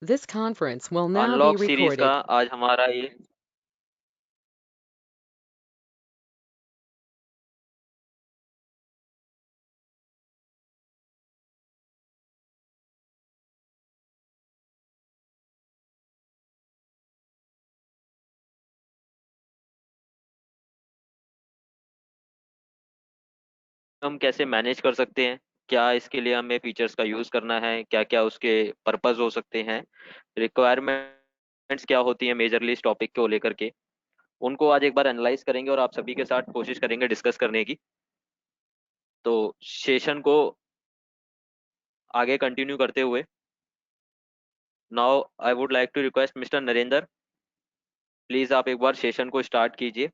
This conference will now be unlock series का recorded. आज हमारा ये हम कैसे मैनेज कर सकते हैं, क्या इसके लिए हमें फीचर्स का यूज करना है, क्या क्या उसके पर्पस हो सकते हैं, रिक्वायरमेंट्स क्या होती हैं मेजरली इस टॉपिक को लेकर के, उनको आज एक बार एनालाइज करेंगे और आप सभी के साथ कोशिश करेंगे डिस्कस करने की। तो सेशन को आगे कंटिन्यू करते हुए now I would like to request mister Narendra, please आप एक बार सेशन को स्टार्ट कीजिए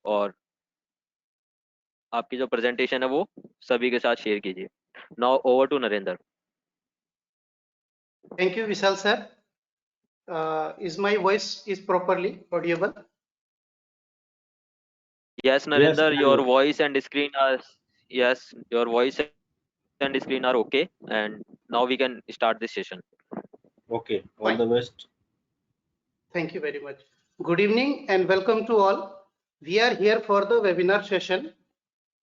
और आपकी जो प्रेजेंटेशन है वो सभी के साथ शेयर कीजिए। Now over to Narendra. Thank you, Vishal sir. Is my voice is properly audible? Yes, Narendra, your voice and screen are yes, your voice and screen are okay, and now we can start this session. Okay, all Fine. the best. Thank you very much. Good evening and welcome to all. We are here for the webinar session,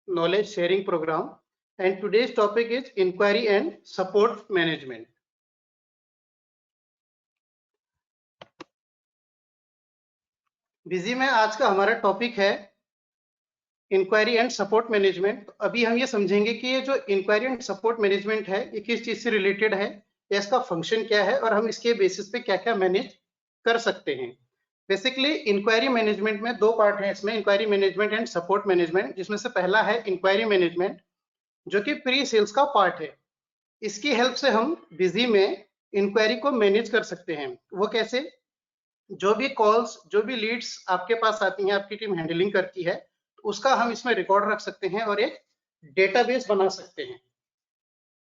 knowledge sharing program, and today's topic is inquiry and support management. Busy में आज का हमारा topic है inquiry and support management. अभी हम ये समझेंगे कि ये जो इंक्वायरी एंड सपोर्ट मैनेजमेंट है ये किस चीज से रिलेटेड है या इसका फंक्शन क्या है और हम इसके बेसिस पे क्या क्या मैनेज कर सकते हैं। बेसिकली इंक्वायरी मैनेजमेंट में दो पार्ट है इसमें, inquiry management and support management, जिसमें से पहला है इंक्वायरी मैनेजमेंट जो कि प्री सेल्स का पार्ट है। इसकी हेल्प से हम बिजी में इंक्वायरी को मैनेज कर सकते हैं। वो कैसे? जो भी कॉल्स, जो भी लीड्स आपके पास आती हैं, आपकी टीम हैंडलिंग करती है, उसका हम इसमें रिकॉर्ड रख सकते हैं और एक डेटाबेस बना सकते हैं।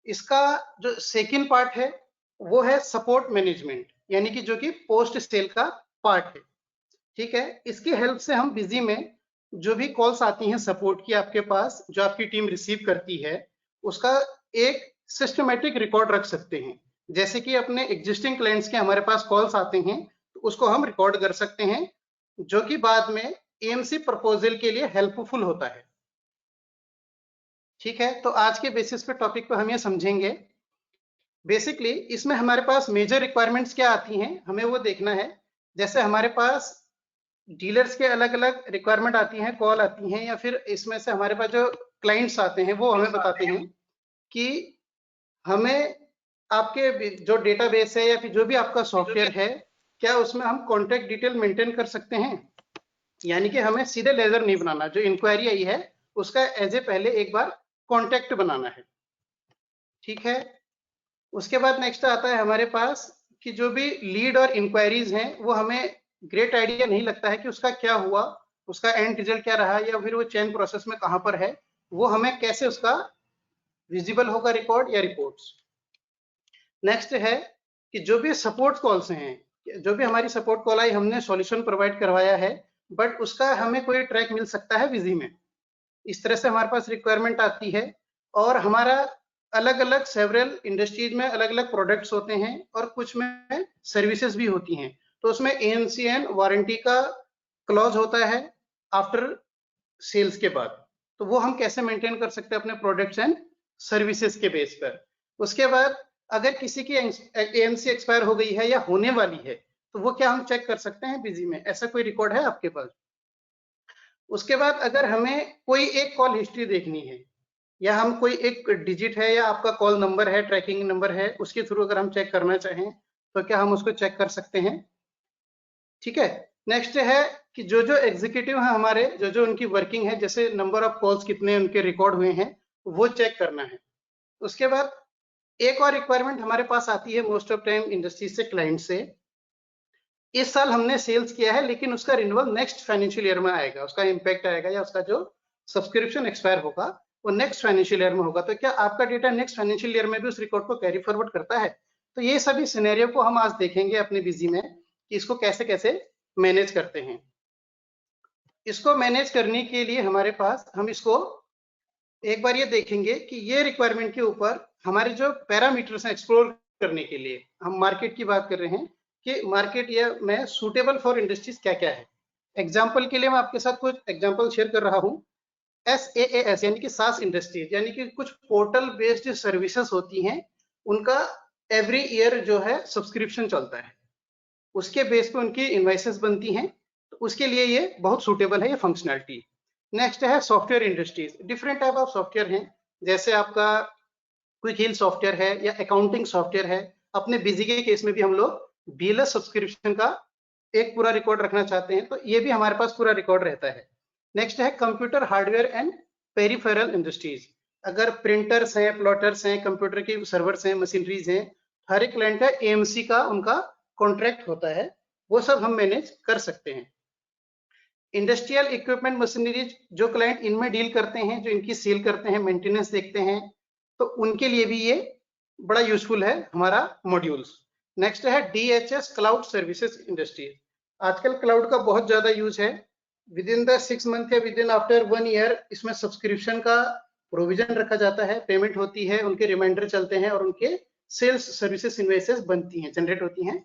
इसका जो सेकंड पार्ट है वो है सपोर्ट मैनेजमेंट, यानी कि जो कि पोस्ट सेल का पार्ट है। ठीक है, इसकी हेल्प से हम बिजी में जो भी कॉल्स आती हैं सपोर्ट की आपके पास, जो आपकी टीम रिसीव करती है, उसका एक सिस्टमेटिक रिकॉर्ड रख सकते हैं। जैसे कि अपने एग्जिस्टिंग क्लाइंट्स के हमारे पास कॉल्स आते हैं तो उसको हम रिकॉर्ड कर सकते हैं, जो कि बाद में एएमसी प्रपोजल के लिए हेल्पफुल होता है। ठीक है, तो आज के बेसिस पे टॉपिक पे हम ये समझेंगे। बेसिकली इसमें हमारे पास मेजर रिक्वायरमेंट्स क्या आती हैं हमें वो देखना है। जैसे हमारे पास डीलर्स के अलग अलग रिक्वायरमेंट आती हैं, कॉल आती हैं, या फिर इसमें से हमारे पास जो क्लाइंट्स आते हैं वो हमें बताते हैं कि हमें आपके जो डेटाबेस है या फिर जो भी आपका सॉफ्टवेयर है, क्या उसमें हम कॉन्टेक्ट डिटेल मेंटेन कर सकते हैं। यानी कि हमें सीधे लेजर नहीं बनाना, जो इंक्वायरी आई है उसका एज ए पहले एक बार कॉन्टेक्ट बनाना है। ठीक है, उसके बाद नेक्स्ट आता है हमारे पास कि जो भी लीड और इंक्वायरीज हैं वो हमें ग्रेट आइडिया नहीं लगता है कि उसका क्या हुआ, उसका एंड रिजल्ट क्या रहा, या फिर वो चेन प्रोसेस में कहां पर है, वो हमें कैसे उसका विजिबल होगा रिकॉर्ड या रिपोर्ट्स। नेक्स्ट है कि जो भी सपोर्ट कॉल्स हैं, जो भी हमारी सपोर्ट कॉल आई, हमने सॉल्यूशन प्रोवाइड करवाया है बट उसका हमें कोई ट्रैक मिल सकता है विजी में। इस तरह से हमारे पास रिक्वायरमेंट आती है। और हमारा अलग अलग सेवरल इंडस्ट्रीज में अलग अलग प्रोडक्ट्स होते हैं और कुछ में सर्विसेज भी होती हैं, तो उसमें एएनसीएन वारंटी का क्लॉज होता है आफ्टर सेल्स के बाद, तो वो हम कैसे मेंटेन कर सकते हैं अपने प्रोडक्ट्स एंड सर्विसेज के बेस पर। उसके बाद अगर किसी की एएनसी एक्सपायर हो गई है या होने वाली है तो वो क्या हम चेक कर सकते हैं बिजी में, ऐसा कोई रिकॉर्ड है आपके पास। उसके बाद अगर हमें कोई एक कॉल हिस्ट्री देखनी है या हम कोई एक डिजिट है या आपका कॉल नंबर है, ट्रैकिंग नंबर है, उसके थ्रू अगर हम चेक करना चाहें तो क्या हम उसको चेक कर सकते हैं। ठीक है, नेक्स्ट है कि जो जो एग्जीक्यूटिव है हमारे, जो जो उनकी वर्किंग है, जैसे नंबर ऑफ कॉल्स कितने उनके रिकॉर्ड हुए हैं वो चेक करना है। उसके बाद एक और रिक्वायरमेंट हमारे पास आती है मोस्ट ऑफ टाइम इंडस्ट्री से, क्लाइंट से। इस साल हमने सेल्स किया है लेकिन उसका रिन्यूअल नेक्स्ट फाइनेंशियल ईयर में आएगा, उसका इम्पैक्ट आएगा या उसका जो सब्सक्रिप्शन एक्सपायर होगा वो नेक्स्ट फाइनेंशियल ईयर में होगा, तो क्या आपका डेटा नेक्स्ट फाइनेंशियल ईयर में भी उस रिकॉर्ड को कैरी फॉरवर्ड करता है। तो ये सभी सिनेरियो को हम आज देखेंगे अपने बिजी में कि इसको कैसे कैसे मैनेज करते हैं। इसको मैनेज करने के लिए हमारे पास, हम इसको एक बार ये देखेंगे कि ये रिक्वायरमेंट के ऊपर हमारे जो पैरामीटर्स हैं एक्सप्लोर करने के लिए हम मार्केट की बात कर रहे हैं कि मार्केट या में सूटेबल फॉर इंडस्ट्रीज क्या क्या है। एग्जाम्पल के लिए मैं आपके साथ कुछ एग्जाम्पल शेयर कर रहा हूँ। SaaS यानी कि सास इंडस्ट्रीज, यानी कि कुछ पोर्टल बेस्ड सर्विसेज होती हैं, उनका एवरी ईयर जो है सब्सक्रिप्शन चलता है, उसके बेस पे उनकी इनवाइसेस बनती हैं, तो उसके लिए ये बहुत सूटेबल है ये फंक्शनैलिटी। नेक्स्ट है software industries. Different type of software हैं, जैसे आपका क्विक हिल सॉफ्टवेयर है या अकाउंटिंग सॉफ्टवेयर है। अपने बिजी के केस में भी हम लोग बीएलएस सब्सक्रिप्शन का एक पूरा रिकॉर्ड रखना चाहते हैं, तो ये भी हमारे पास पूरा रिकॉर्ड रहता है। नेक्स्ट है computer hardware and peripheral industries. अगर प्रिंटर्स हैं, प्लॉटर्स हैं, कंप्यूटर के सर्वर्स हैं, मशीनरीज हैं, हर एक क्लाइंट का एएमसी का उनका कॉन्ट्रैक्ट होता है, वो सब हम मैनेज कर सकते हैं। इंडस्ट्रियल इक्विपमेंट मशीनरीज, जो क्लाइंट इनमें डील करते हैं, जो इनकी सेल करते हैं, मेंटेनेंस देखते हैं, तो उनके लिए भी ये बड़ा यूजफुल है हमारा मॉड्यूल्स। नेक्स्ट है DHS क्लाउड सर्विसेज इंडस्ट्रीज। आजकल क्लाउड का बहुत ज्यादा यूज है। विद इन द 6 मंथ या विद इन आफ्टर 1 ईयर इसमें सब्सक्रिप्शन का प्रोविजन रखा जाता है, पेमेंट होती है, उनके रिमाइंडर चलते हैं और उनके सेल्स सर्विसेज इनवॉइसेस बनती हैं, जनरेट होती हैं।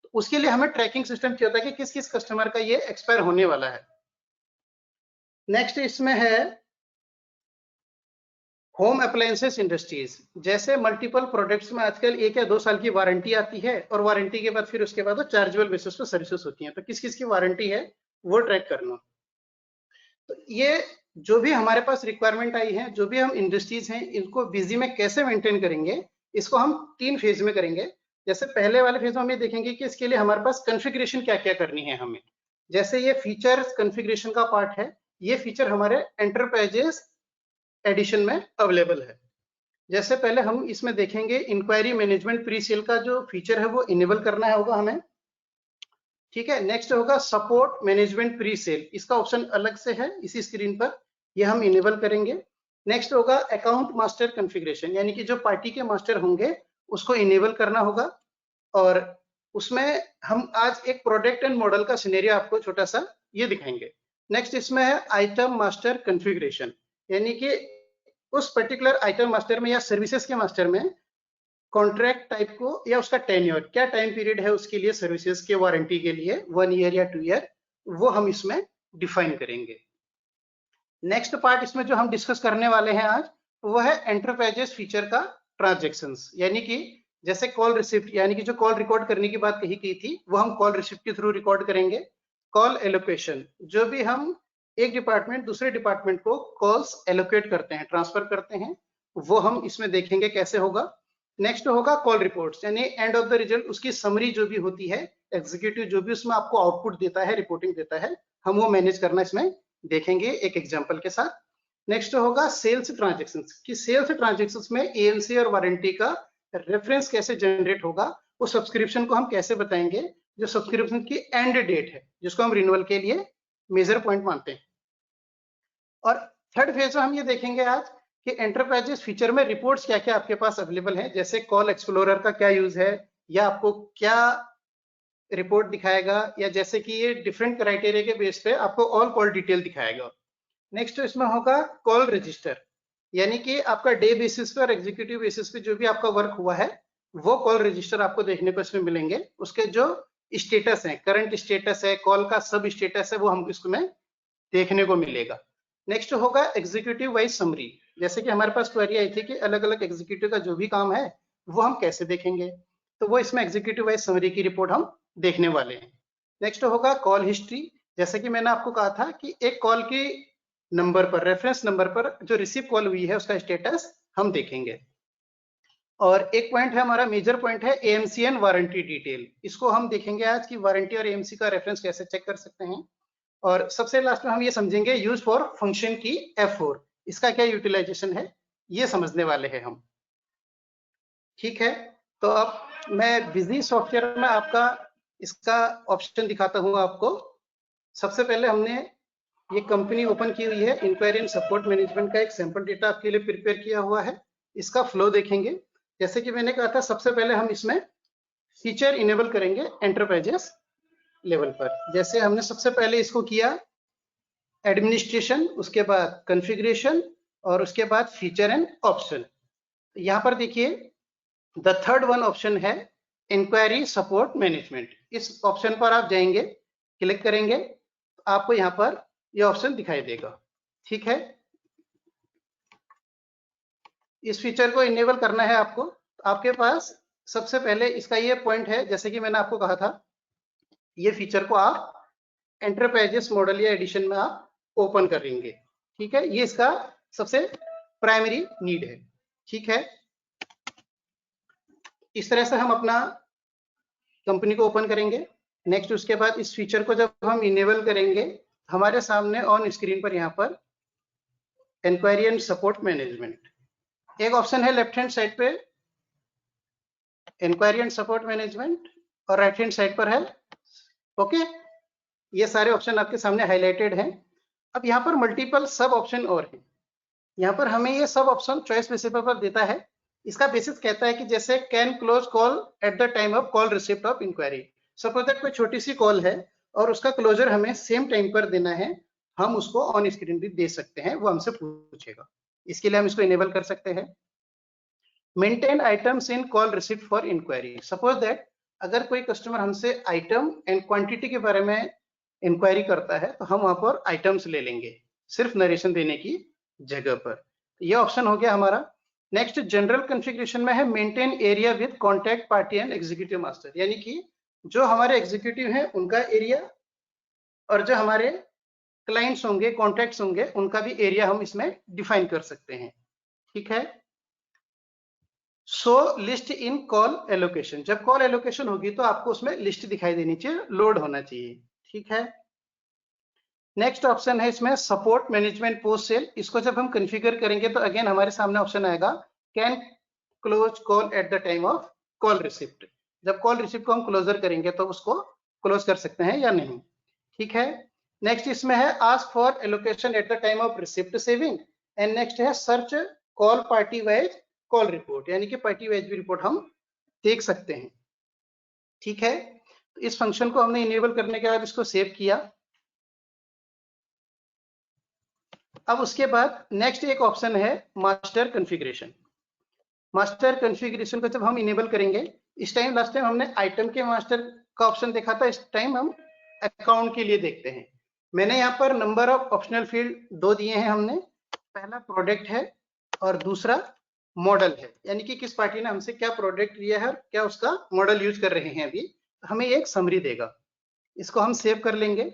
तो उसके लिए हमें ट्रैकिंग सिस्टम चाहिए होता है कि किस किस कस्टमर का ये एक्सपायर होने वाला है। नेक्स्ट इसमें है होम अप्लायंसेस इंडस्ट्रीज। जैसे मल्टीपल प्रोडक्ट्स में आजकल 1 या 2 साल की वारंटी आती है, और वारंटी के बाद फिर उसके बाद वो चार्जेबल बेसिस पर सर्विसेज होती हैं, तो किस किस की वारंटी है वो ट्रैक करना। तो ये जो भी हमारे पास रिक्वायरमेंट आई है, जो भी हम इंडस्ट्रीज हैं, इनको बिजी में कैसे मेंटेन करेंगे, इसको हम 3 फेज में करेंगे। जैसे पहले वाले फेज में हम ये देखेंगे कि इसके लिए हमारे पास कॉन्फ़िगरेशन क्या क्या करनी है हमें। जैसे ये फीचर्स कॉन्फ़िगरेशन का पार्ट है, ये फीचर हमारे एंटरप्राइजेस एडिशन में अवेलेबल है। जैसे पहले हम इसमें देखेंगे इंक्वायरी मैनेजमेंट प्री सेल का जो फीचर है वो इनेबल करना होगा हमें, ठीक है। नेक्स्ट होगा सपोर्ट मैनेजमेंट प्री सेल, इसका ऑप्शन अलग से है इसी स्क्रीन पर, ये हम इनेबल करेंगे। नेक्स्ट होगा अकाउंट मास्टर कॉन्फ़िगरेशन, यानी कि जो पार्टी के मास्टर होंगे उसको इनेबल करना होगा, और उसमें हम आज एक प्रोडक्ट एंड मॉडल का सिनेरियो आपको छोटा सा ये दिखाएंगे। नेक्स्ट इसमें है आइटम मास्टर कॉन्फ़िगरेशन, यानी कि उस पर्टिकुलर आइटम मास्टर में या सर्विसेज के मास्टर में कॉन्ट्रैक्ट टाइप को या उसका टेन्योर, क्या टाइम पीरियड है उसके लिए, सर्विसेज के वारंटी के लिए 1 ईयर या 2 ईयर, वो हम इसमें डिफाइन करेंगे। नेक्स्ट पार्ट इसमें जो हम डिस्कस करने वाले हैं आज, वो है एंटरप्राइजेस फीचर का ट्रांजैक्शंस, यानी कि जैसे कॉल रिसिप्ट, यानी कि जो कॉल रिकॉर्ड करने की बात कही गई थी वो हम कॉल रिसिप्ट के थ्रू रिकॉर्ड करेंगे। कॉल एलोकेशन, जो भी हम एक डिपार्टमेंट दूसरे डिपार्टमेंट को कॉल्स एलोकेट करते हैं, ट्रांसफर करते हैं, वो हम इसमें देखेंगे कैसे होगा। नेक्स्ट होगा कॉल रिपोर्ट्स, यानी एंड ऑफ द रिजल्ट उसकी समरी जो भी होती है, एग्जीक्यूटिव जो भी उसमें आपको आउटपुट देता है, रिपोर्टिंग देता है, हम वो मैनेज करना इसमें देखेंगे एक एग्जांपल के साथ। नेक्स्ट होगा सेल्स ट्रांजैक्शंस, कि सेल्स ट्रांजैक्शंस में एएमसी और वारंटी का रेफरेंस कैसे जनरेट होगा, वो सब्सक्रिप्शन को हम कैसे बताएंगे, जो सब्सक्रिप्शन की एंड डेट है जिसको हम रिन्यूअल के लिए मेजर पॉइंट मानते हैं। और थर्ड फेज में हम ये देखेंगे आज कि एंटरप्राइजेस फीचर में रिपोर्ट्स क्या क्या आपके पास अवेलेबल है, जैसे कॉल एक्सप्लोरर का क्या यूज है, या आपको क्या रिपोर्ट दिखाएगा, या जैसे कि ये डिफरेंट क्राइटेरिया के बेस पे आपको ऑल कॉल डिटेल दिखाएगा। नेक्स्ट इसमें होगा कॉल रजिस्टर, यानी कि आपका डे बेसिस पे और एग्जीक्यूटिव बेसिस पे जो भी आपका वर्क हुआ है वो कॉल रजिस्टर आपको देखने को इसमें मिलेंगे, उसके जो स्टेटस है, करंट स्टेटस है, कॉल का सब स्टेटस है, वो हमको इसमें देखने को मिलेगा। नेक्स्ट होगा एग्जीक्यूटिव वाइज समरी, जैसे कि हमारे पास क्वेरी आई थी कि अलग अलग एग्जीक्यूटिव का जो भी काम है वो हम कैसे देखेंगे, तो वो इसमें एग्जीक्यूटिव वाइज समरी की रिपोर्ट हम देखने वाले हैं। नेक्स्ट होगा कॉल हिस्ट्री, जैसे कि मैंने आपको कहा था कि एक कॉल की नंबर पर, रेफरेंस नंबर पर जो रिसीव कॉल हुई है उसका स्टेटस हम देखेंगे। और एक पॉइंट है हमारा मेजर पॉइंट है एएमसी एंड वारंटी डिटेल, इसको हम देखेंगे आज कि वारंटी और एएमसी का रेफरेंस कैसे चेक कर सकते हैं। और सबसे लास्ट में हम ये समझेंगे यूज फॉर फंक्शन की F4, इसका क्या यूटिलाइजेशन है ये समझने वाले हैं हम, ठीक है। तो अब मैं बिजली सॉफ्टवेयर में आपका इसका ऑप्शन दिखाता हूँ आपको। सबसे पहले हमने ये कंपनी ओपन की हुई है, इंक्वायरी एंड सपोर्ट मैनेजमेंट का एक सैंपल डेटा आपके लिए प्रिपेयर किया हुआ है, इसका फ्लो देखेंगे। जैसे कि मैंने कहा था सबसे पहले हम इसमें फीचर इनेबल करेंगे एंटरप्राइजेस लेवल पर। जैसे हमने सबसे पहले इसको किया एडमिनिस्ट्रेशन, उसके बाद कॉन्फ़िगरेशन, और उसके बाद फीचर एंड ऑप्शन। यहाँ पर देखिए द थर्ड वन ऑप्शन है इंक्वायरी सपोर्ट मैनेजमेंट। इस ऑप्शन पर आप जाएंगे, क्लिक करेंगे, आपको यहाँ पर ये ऑप्शन दिखाई देगा। ठीक है, इस फीचर को इनेबल करना है आपको। आपके पास सबसे पहले इसका ये पॉइंट है, जैसे कि मैंने आपको कहा था, ये फीचर को आप एंटरप्राइजेस मॉडल या एडिशन में आप ओपन करेंगे। ठीक है, ये इसका सबसे प्राइमरी नीड है। ठीक है, इस तरह से हम अपना कंपनी को ओपन करेंगे। नेक्स्ट उसके बाद इस फीचर को जब हम इनेबल करेंगे, हमारे सामने ऑन स्क्रीन पर यहाँ पर इंक्वायरी एंड सपोर्ट मैनेजमेंट एक ऑप्शन है लेफ्ट हैंड साइड पे, इंक्वायरी एंड सपोर्ट मैनेजमेंट, और राइट हैंड साइड पर है ओके। ये सारे ऑप्शन आपके सामने हाईलाइटेड हैं। अब यहाँ पर मल्टीपल सब ऑप्शन और हैं। यहाँ पर हमें ये सब ऑप्शन चॉइस प्रिंसिपल पर देता है। इसका बेसिस कहता है कि जैसे can close call at the time of call receipt of inquiry. Suppose that कोई छोटी सी कॉल है और उसका क्लोजर हमें सेम टाइम पर देना है, हम उसको ऑन स्क्रीन भी दे सकते हैं, वो हमसे पूछेगा। इसके लिए हम इसको इनेबल कर सकते हैं। Maintain items in call receipt for inquiry. Suppose that अगर कोई कस्टमर हमसे आइटम एंड क्वांटिटी के बारे में इंक्वायरी करता है, तो हम वहां पर आइटम्स ले लेंगे सिर्फ नरेशन देने की जगह पर। ये ऑप्शन हो गया हमारा। नेक्स्ट जनरल कॉन्फ़िगरेशन में है maintain area with contact party and executive master, यानी कि जो हमारे एग्जीक्यूटिव हैं उनका एरिया और जो हमारे क्लाइंट्स होंगे, कॉन्टैक्ट्स होंगे, उनका भी एरिया हम इसमें डिफाइन कर सकते हैं। ठीक है, सो लिस्ट इन कॉल एलोकेशन। जब कॉल एलोकेशन होगी तो आपको उसमें लिस्ट दिखाई देनी चाहिए, लोड होना चाहिए। ठीक है, नेक्स्ट ऑप्शन है इसमें सपोर्ट मैनेजमेंट पोस्ट सेल। इसको जब हम कॉन्फ़िगर करेंगे तो अगेन हमारे सामने ऑप्शन आएगा can close call at the time of call receipt. जब कॉल रिसिप्ट को हम क्लोजर करेंगे तो उसको क्लोज कर सकते हैं या नहीं। ठीक है, नेक्स्ट इसमें है ask for allocation at the time of receipt saving, and next है search call party wise call report, यानी कि पार्टी वाइज भी रिपोर्ट हम देख सकते हैं। ठीक है, तो इस फंक्शन को हमने इनेबल करने के बाद इसको सेव किया। अब उसके बाद नेक्स्ट एक ऑप्शन है मास्टर कॉन्फ़िगरेशन। मास्टर कॉन्फ़िगरेशन को जब हम इनेबल करेंगे, इस टाइम लास्ट टाइम हमने आइटम के मास्टर का ऑप्शन देखा था, इस टाइम हम अकाउंट के लिए देखते हैं। मैंने यहाँ पर नंबर ऑफ ऑप्शनल फील्ड 2 दिए हैं हमने। पहला प्रोडक्ट है और दूसरा मॉडल है, यानी कि किस पार्टी ने हमसे क्या प्रोडक्ट लिया है, क्या उसका मॉडल यूज कर रहे हैं अभी, हमें एक समरी देगा। इसको हम सेव कर लेंगे,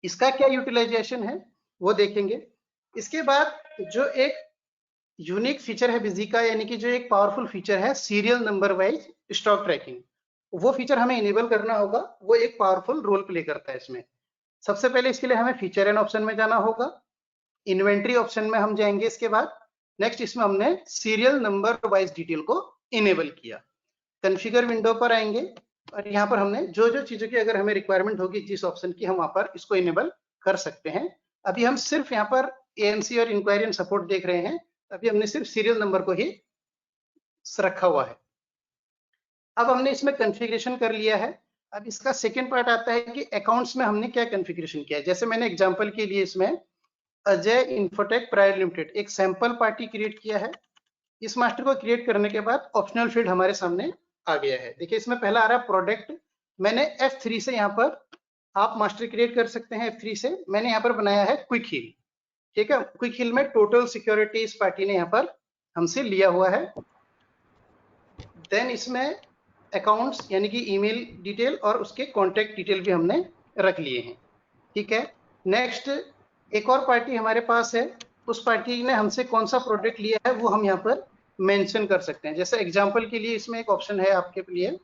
इसका क्या यूटिलाइजेशन है वो देखेंगे। इसके बाद जो एक यूनिक फीचर है बिजी का, यानी कि जो एक पावरफुल फीचर है serial number wise stock tracking, वो फीचर हमें इनेबल करना होगा। वो एक पावरफुल रोल प्ले करता है इसमें। सबसे पहले इसके लिए हमें फीचर एंड ऑप्शन में जाना होगा, इन्वेंट्री ऑप्शन में हम जाएंगे। इसके बाद नेक्स्ट इसमें हमने सीरियल नंबर वाइज डिटेल को इनेबल किया। कॉन्फ़िगर विंडो पर आएंगे और यहाँ पर हमने जो जो चीजों की अगर हमें रिक्वायरमेंट होगी जिस ऑप्शन की, हम वहां पर इसको इनेबल कर सकते हैं। अभी हम सिर्फ यहाँ पर एएमसी और इंक्वायरी एंड सपोर्ट देख रहे हैं, अभी हमने सिर्फ सीरियल नंबर को ही रखा हुआ है। अब हमने इसमें कॉन्फ़िगरेशन कर लिया है। अब इसका सेकंड पार्ट आता है कि अकाउंट्स में हमने क्या कॉन्फ़िगरेशन किया है। जैसे मैंने एग्जांपल के लिए इसमें अजय इन्फोटेक प्राइवेट लिमिटेड एक सैंपल पार्टी क्रिएट किया है। इस मास्टर को क्रिएट करने के बाद ऑप्शनल फील्ड हमारे सामने आ गया है। देखिए इसमें पहला आ रहा है प्रोडक्ट। मैंने F3 से यहाँ पर आप मास्टर क्रिएट कर सकते हैं। F3 से मैंने यहाँ पर बनाया है क्विक हील। ठीक है, क्विक हील में टोटल सिक्योरिटी इस पार्टी ने यहाँ पर हमसे लिया हुआ है। देन इसमें अकाउंट्स यानी कि ईमेल डिटेल और उसके कॉन्टेक्ट डिटेल भी हमने रख लिए हैं। ठीक है, नेक्स्ट एक और पार्टी हमारे पास है, उस पार्टी ने हमसे कौन सा प्रोडक्ट लिया है वो हम यहाँ पर मेंशन कर सकते हैं। जैसे एग्जांपल के लिए इसमें एक ऑप्शन है आपके लिए,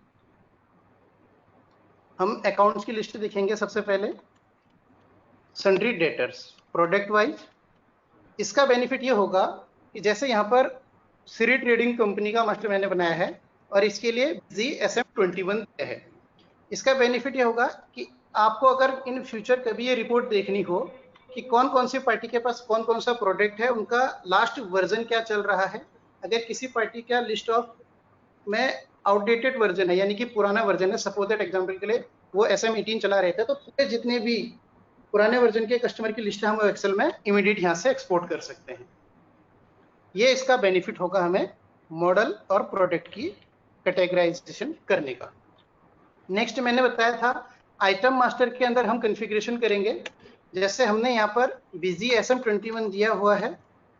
हम अकाउंट्स की लिस्ट दिखेंगे। सबसे पहले सन्ड्री डेटर्स प्रोडक्ट वाइज। इसका बेनिफिट ये होगा कि जैसे यहाँ पर श्री ट्रेडिंग कंपनी का मास्टर मैंने बनाया है और इसके लिए SM21 है। इसका बेनिफिट ये होगा कि आपको अगर इन फ्यूचर कभी ये रिपोर्ट देखनी हो कि कौन कौन सी पार्टी के पास कौन कौन सा प्रोडक्ट है, उनका लास्ट वर्जन क्या चल रहा है। अगर किसी पार्टी का लिस्ट ऑफ में आउटडेटेड वर्जन है, यानी कि पुराना वर्जन है, सपोज दैट एग्जांपल के लिए वो SM18 चला रहे थे, तो पूरे जितने भी पुराने वर्जन के कस्टमर की लिस्ट हम एक्सेल में इमीडिएट यहाँ से एक्सपोर्ट कर सकते हैं। ये इसका बेनिफिट होगा हमें मॉडल और प्रोडक्ट की कैटेगराइजेशन करने का। नेक्स्ट मैंने बताया था आइटम मास्टर के अंदर हम कॉन्फ़िगरेशन करेंगे। जैसे हमने यहाँ पर बिजी SM21 दिया हुआ है,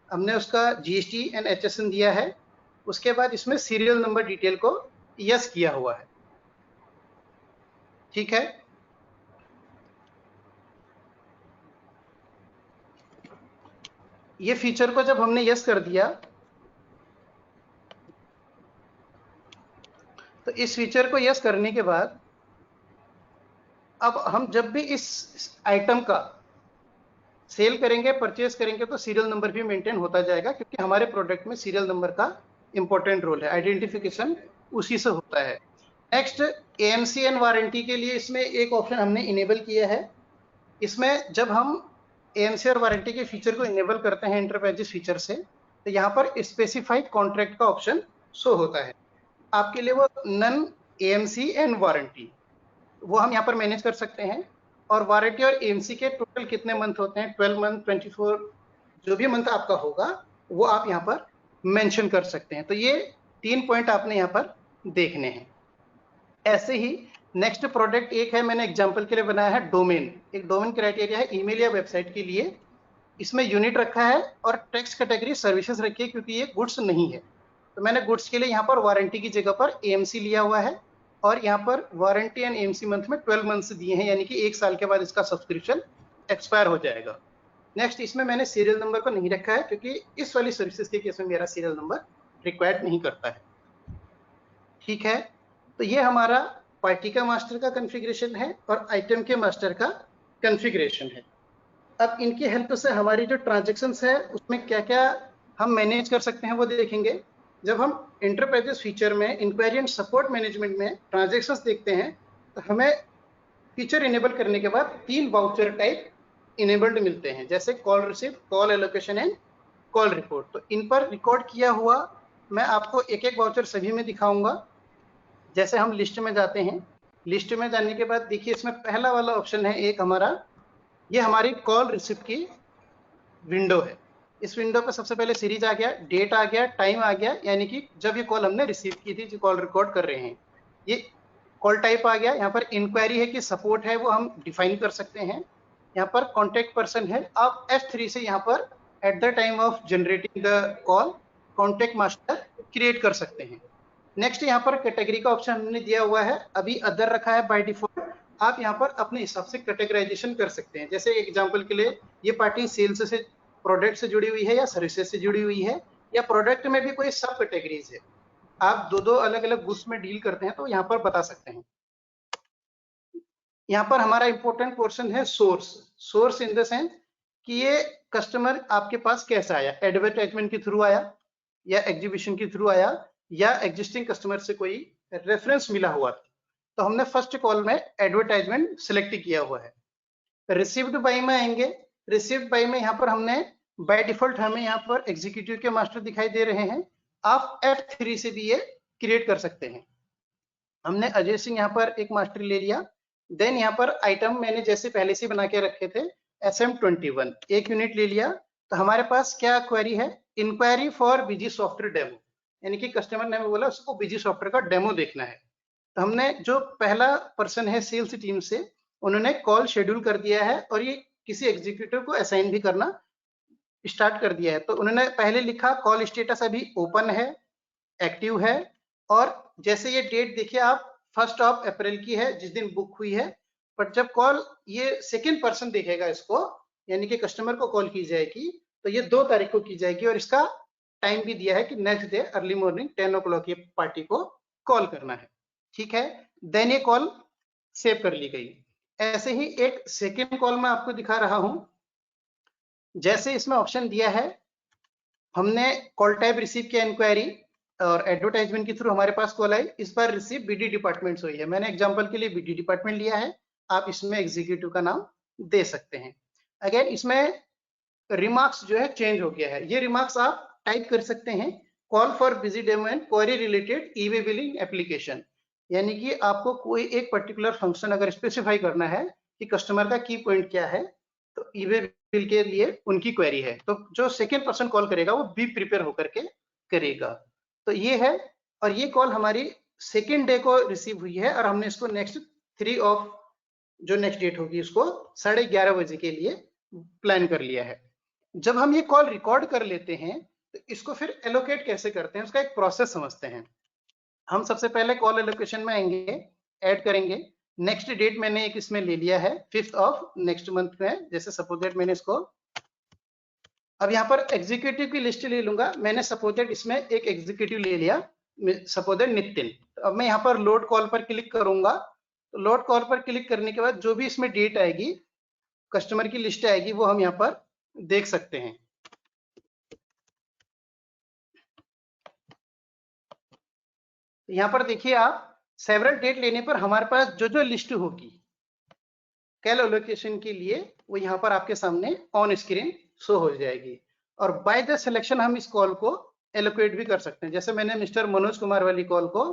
हमने उसका GST एंड HSN दिया है, उसके बाद इसमें सीरियल नंबर डिटेल को यस किया हुआ है। ठीक है, ये फीचर को जब हमने यस कर दिया तो इस फीचर को यस करने के बाद अब हम जब भी इस आइटम का सेल करेंगे, परचेज करेंगे, तो सीरियल नंबर भी मेंटेन होता जाएगा, क्योंकि हमारे प्रोडक्ट में सीरियल नंबर का इंपॉर्टेंट रोल है, आइडेंटिफिकेशन उसी से होता है। नेक्स्ट AMC एंड वारंटी के लिए इसमें एक ऑप्शन हमने इनेबल किया है। इसमें जब हम AMC और वारंटी के फीचर को इनेबल करते हैं एंटरप्राइजेस फीचर से, तो यहाँ पर स्पेसिफाइड कॉन्ट्रैक्ट का ऑप्शन शो होता है आपके लिए। वो नन AMC एंड वारंटी वो हम यहाँ पर मैनेज कर सकते हैं, और वारंटी और AMC के टोटल कितने मंथ होते हैं, 12 मंथ, 24, जो भी मंथ आपका होगा वो आप यहाँ पर मेंशन कर सकते हैं। तो ये 3 पॉइंट आपने यहाँ पर देखने हैं। ऐसे ही नेक्स्ट प्रोडक्ट एक है, मैंने एग्जांपल के लिए बनाया है डोमेन। एक डोमेन क्राइटेरिया है ईमेल या वेबसाइट के लिए, इसमें यूनिट रखा है और टेक्स्ट कैटेगरी सर्विसेज रखी है, क्योंकि ये गुड्स नहीं है। तो मैंने गुड्स के लिए यहाँ पर वारंटी की जगह पर AMC लिया हुआ है, और यहाँ पर वारंटी एंड AMC मंथ में 12 मंथ्स दिए हैं, यानी कि 1 साल के बाद इसका सब्सक्रिप्शन एक्सपायर हो जाएगा। नेक्स्ट इसमें मैंने सीरियल नंबर को नहीं रखा है, क्योंकि इस वाली सर्विसेज के केस में मेरा सीरियल नंबर रिक्वायर्ड नहीं करता है। ठीक है, तो ये हमारा पार्टी का मास्टर का कॉन्फ़िगरेशन है और आइटम के मास्टर का कॉन्फ़िगरेशन है। अब इनकी हेल्प से हमारी जो ट्रांजैक्शंस है उसमें क्या क्या हम मैनेज कर सकते हैं वो देखेंगे। जब हम एंटरप्राइजेस फीचर में इंक्वायरी एंड सपोर्ट मैनेजमेंट में ट्रांजैक्शंस देखते हैं, तो हमें फीचर इनेबल करने के बाद 3 वाउचर टाइप इनेबल्ड मिलते हैं, जैसे call receive, call allocation and call report. तो इन पर रिकॉर्ड किया हुआ मैं आपको एक एक वाउचर सभी में दिखाऊंगा। जैसे हम लिस्ट में जाते हैं, लिस्ट में जाने के बाद देखिए इसमें पहला वाला ऑप्शन है एक हमारा, ये हमारी कॉल रिसिप्ट की विंडो है। इस विंडो पे सबसे पहले सीरीज आ गया, डेट आ गया, टाइम आ गया, यानी कि जब ये कॉल हमने रिसीव की थी, जो कॉल रिकॉर्ड कर रहे हैं। ये कॉल टाइप आ गया, यहाँ पर इंक्वायरी है कि सपोर्ट है, वो हम डिफाइन कर सकते हैं। यहाँ पर कॉन्टेक्ट पर्सन है, आप F3 से यहाँ पर eight the time of generating the call contact master create कर सकते हैं। नेक्स्ट यहाँ पर कैटेगरी का ऑप्शन हमने दिया हुआ है, अभी अदर रखा है बाय डिफॉल्ट। आप यहाँ पर अपने हिसाब से कैटेगराइजेशन कर सकते हैं। जैसे एग्जांपल के लिए ये पार्टी सेल्स से, प्रोडक्ट से जुड़ी हुई है, या सर्विसेज से जुड़ी हुई है, या प्रोडक्ट में भी कोई सब कैटेगरीज है, आप दो अलग अलग गुड्स में डील करते हैं, तो यहाँ पर बता सकते हैं। यहाँ पर हमारा इंपॉर्टेंट पोर्शन है source. Source in the sense कि ये कस्टमर आपके पास कैसे आया, एडवर्टाइजमेंट के थ्रू आया, या एग्जीबिशन के थ्रू आया, या एग्जिस्टिंग कस्टमर से कोई रेफरेंस मिला हुआ था। तो हमने फर्स्ट कॉल में एडवर्टाइजमेंट सिलेक्ट किया हुआ है। रिसीव्ड बाय में आएंगे, रिसीव्ड बाय में यहाँ पर हमने बाय डिफॉल्ट हमें यहाँ पर एग्जीक्यूटिव के मास्टर दिखाई दे रहे हैं, आप F3 से भी ये क्रिएट कर सकते हैं। हमने अजय सिंह यहाँ पर एक मास्टर ले लिया। देन यहाँ पर आइटम मैंने जैसे पहले से बना के रखे थे SM21 एक यूनिट ले लिया। तो हमारे पास क्या क्वेरी है, inquiry for busy software demo, यानी कि कस्टमर ने हमें बोला उसको बिजी सॉफ्टवेयर का डेमो देखना है। तो हमने जो पहला पर्सन है सेल्स टीम से, उन्होंने कॉल शेड्यूल कर दिया है, और ये किसी एग्जीक्यूटिव को असाइन भी करना स्टार्ट कर दिया है। तो उन्होंने पहले लिखा कॉल स्टेटस अभी ओपन है, एक्टिव है, और जैसे ये डेट देखिए आप 1 अप्रैल की है जिस दिन बुक हुई है। पर जब कॉल ये सेकेंड पर्सन देखेगा इसको, यानी कि कस्टमर को कॉल की जाएगी, तो ये 2 तारीख को की जाएगी, और इसका टाइम भी दिया है कि next day early morning 10 o'clock ये पार्टी को कॉल करना है। ठीक है, देन ये कॉल सेव कर ली गई। ऐसे ही एक सेकेंड कॉल मैं आपको दिखा रहा हूं। जैसे इसमें ऑप्शन दिया है, हमने कॉल टाइप रिसीव किया इंक्वायरी, और एडवर्टाइजमेंट के थ्रू हमारे पास कॉल आई, इस बार रिसीव BD डिपार्टमेंट हुई है। मैंने एग्जांपल के लिए BD डिपार्टमेंट लिया है, आप इसमें एग्जीक्यूटिव का नाम दे सकते हैं। अगेन इसमें रिमार्क्स जो है चेंज हो गया है, ये रिमार्क्स आप टाइप कर सकते हैं, call for busy demo and query related e-way billing application, यानी कि आपको कोई एक पर्टिकुलर फंक्शन अगर स्पेसिफाई करना है कि कस्टमर का की पॉइंट क्या है, तो ई-वे बिल के लिए उनकी क्वेरी है, तो जो सेकेंड पर्सन कॉल करेगा वो बी प्रिपेयर होकर के करेगा। तो ये है, और ये कॉल हमारी सेकेंड डे को रिसीव हुई है और हमने इसको नेक्स्ट 3 ऑफ जो नेक्स्ट डेट होगी उसको 11:30 बजे के लिए प्लान कर लिया है। जब हम ये कॉल रिकॉर्ड कर लेते हैं तो इसको फिर एलोकेट कैसे करते हैं उसका एक प्रोसेस समझते हैं। हम सबसे पहले कॉल एलोकेशन में आएंगे, ऐड करेंगे। नेक्स्ट डेट मैंने एक इसमें ले लिया है 5th ऑफ नेक्स्ट मंथ में, जैसे सपोज दैट मैंने इसको, अब यहाँ पर एग्जीक्यूटिव की लिस्ट ले लूंगा। मैंने सपोज दैट इसमें एक एग्जीक्यूटिव ले लिया, सपोज दैट नितिन। अब मैं यहाँ पर लोड कॉल पर क्लिक करूंगा। तो लोड कॉल पर क्लिक करने के बाद जो भी इसमें डेट आएगी, कस्टमर की लिस्ट आएगी, वो हम यहाँ पर देख सकते हैं। यहाँ पर देखिए आप, सेवरल डेट लेने पर हमारे पास जो जो लिस्ट होगी कॉल एलोकेशन के लिए, वो यहाँ पर आपके सामने ऑन स्क्रीन शो हो जाएगी। और बाय द सिलेक्शन हम इस कॉल को एलोकेट भी कर सकते हैं। जैसे मैंने मिस्टर मनोज कुमार वाली कॉल को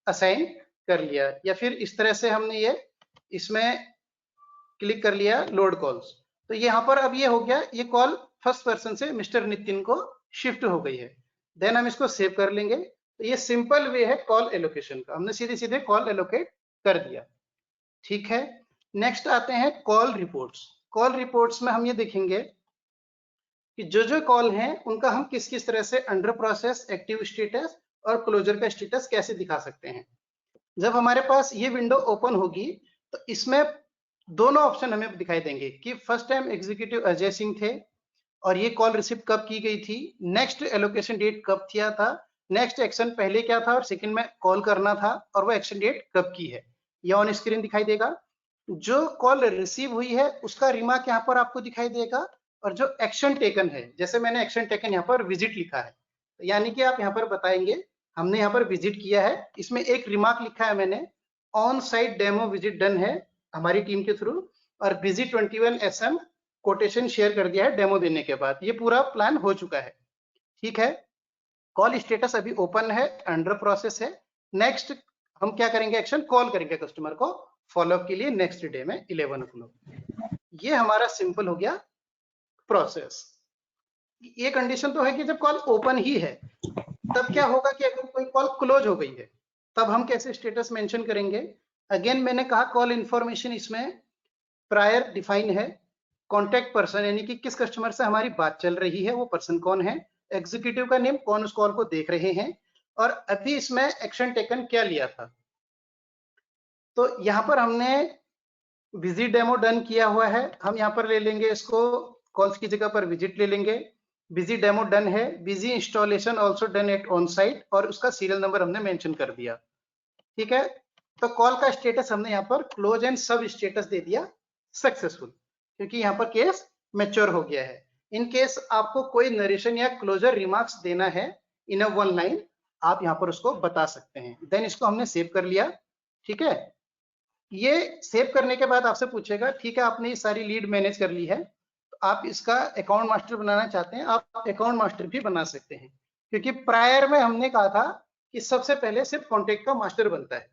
असाइन कर लिया, या फिर इस तरह से हमने ये इसमें क्लिक कर लिया लोड कॉल्स। तो यहाँ पर अब ये हो गया, ये कॉल फर्स्ट पर्सन से मिस्टर नितिन को शिफ्ट हो गई है। देन हम इसको सेव कर लेंगे। तो ये सिंपल वे है कॉल एलोकेशन का, हमने सीधे सीधे कॉल एलोकेट कर दिया। ठीक है, नेक्स्ट आते हैं कॉल रिपोर्ट्स। कॉल रिपोर्ट्स में हम ये देखेंगे कि जो जो कॉल हैं उनका हम किस किस तरह से अंडर प्रोसेस, एक्टिव स्टेटस और क्लोजर का स्टेटस कैसे दिखा सकते हैं। जब हमारे पास ये विंडो ओपन होगी तो इसमें दोनों ऑप्शन हमें दिखाई देंगे कि first time executive Ajay Singh थे और ये कॉल रिसीव कब की गई थी, नेक्स्ट एलोकेशन डेट कब किया था, नेक्स्ट एक्शन पहले क्या था और सेकंड में कॉल करना था, और वो एक्शन डेट कब की है, ये ऑन स्क्रीन दिखाई देगा। जो कॉल रिसीव हुई है उसका रिमार्क यहाँ पर आपको दिखाई देगा, और जो एक्शन टेकन है, जैसे मैंने एक्शन टेकन यहाँ पर विजिट लिखा है, यानी कि आप यहाँ पर बताएंगे हमने यहाँ पर विजिट किया है। इसमें एक रिमार्क लिखा है मैंने, on site demo visit done है हमारी टीम के थ्रू, और बिजी 21 SM कोटेशन शेयर कर दिया है डेमो देने के बाद। ये पूरा प्लान हो चुका है। ठीक है, कॉल स्टेटस अभी ओपन है, अंडर प्रोसेस है। नेक्स्ट हम क्या करेंगे, एक्शन कॉल करेंगे कस्टमर को फॉलोअप के लिए नेक्स्ट डे में 11 o'clock। ये हमारा सिंपल हो गया प्रोसेस। ये कंडीशन तो है कि जब कॉल ओपन ही है, तब क्या होगा कि अगर कोई कॉल क्लोज हो गई है तब हम कैसे स्टेटस मेंशन करेंगे। अगेन मैंने कहा कॉल इंफॉर्मेशन इसमें प्रायर डिफाइन है, कॉन्टेक्ट पर्सन यानी कि किस कस्टमर से हमारी बात चल रही है, वो पर्सन कौन है, एग्जीक्यूटिव का नेम, कौन उस कॉल को देख रहे हैं, और अभी इसमें एक्शन टेकन क्या लिया था। तो यहाँ पर हमने विजिट डेमो डन किया हुआ है, हम यहाँ पर ले लेंगे इसको, कॉल्स की जगह पर विजिट ले लेंगे। बिजी डेमो डन है, busy installation also done at on site, और उसका सीरियल नंबर हमने मेंशन कर दिया। ठीक है, तो कॉल का स्टेटस हमने यहाँ पर क्लोज एंड सब स्टेटस दे दिया सक्सेसफुल, क्योंकि यहाँ पर केस मैच्योर हो गया है। इन केस आपको कोई नरेशन या क्लोजर रिमार्क्स देना है इन अ वन लाइन, आप यहाँ पर उसको बता सकते हैं। देन इसको हमने सेव कर लिया। ठीक है, ये सेव करने के बाद आपसे पूछेगा ठीक है आपने ये सारी लीड मैनेज कर ली है, तो आप इसका अकाउंट मास्टर बनाना चाहते हैं, आप अकाउंट मास्टर भी बना सकते हैं, क्योंकि प्रायर में हमने कहा था कि सबसे पहले सिर्फ कॉन्टेक्ट का मास्टर बनता है,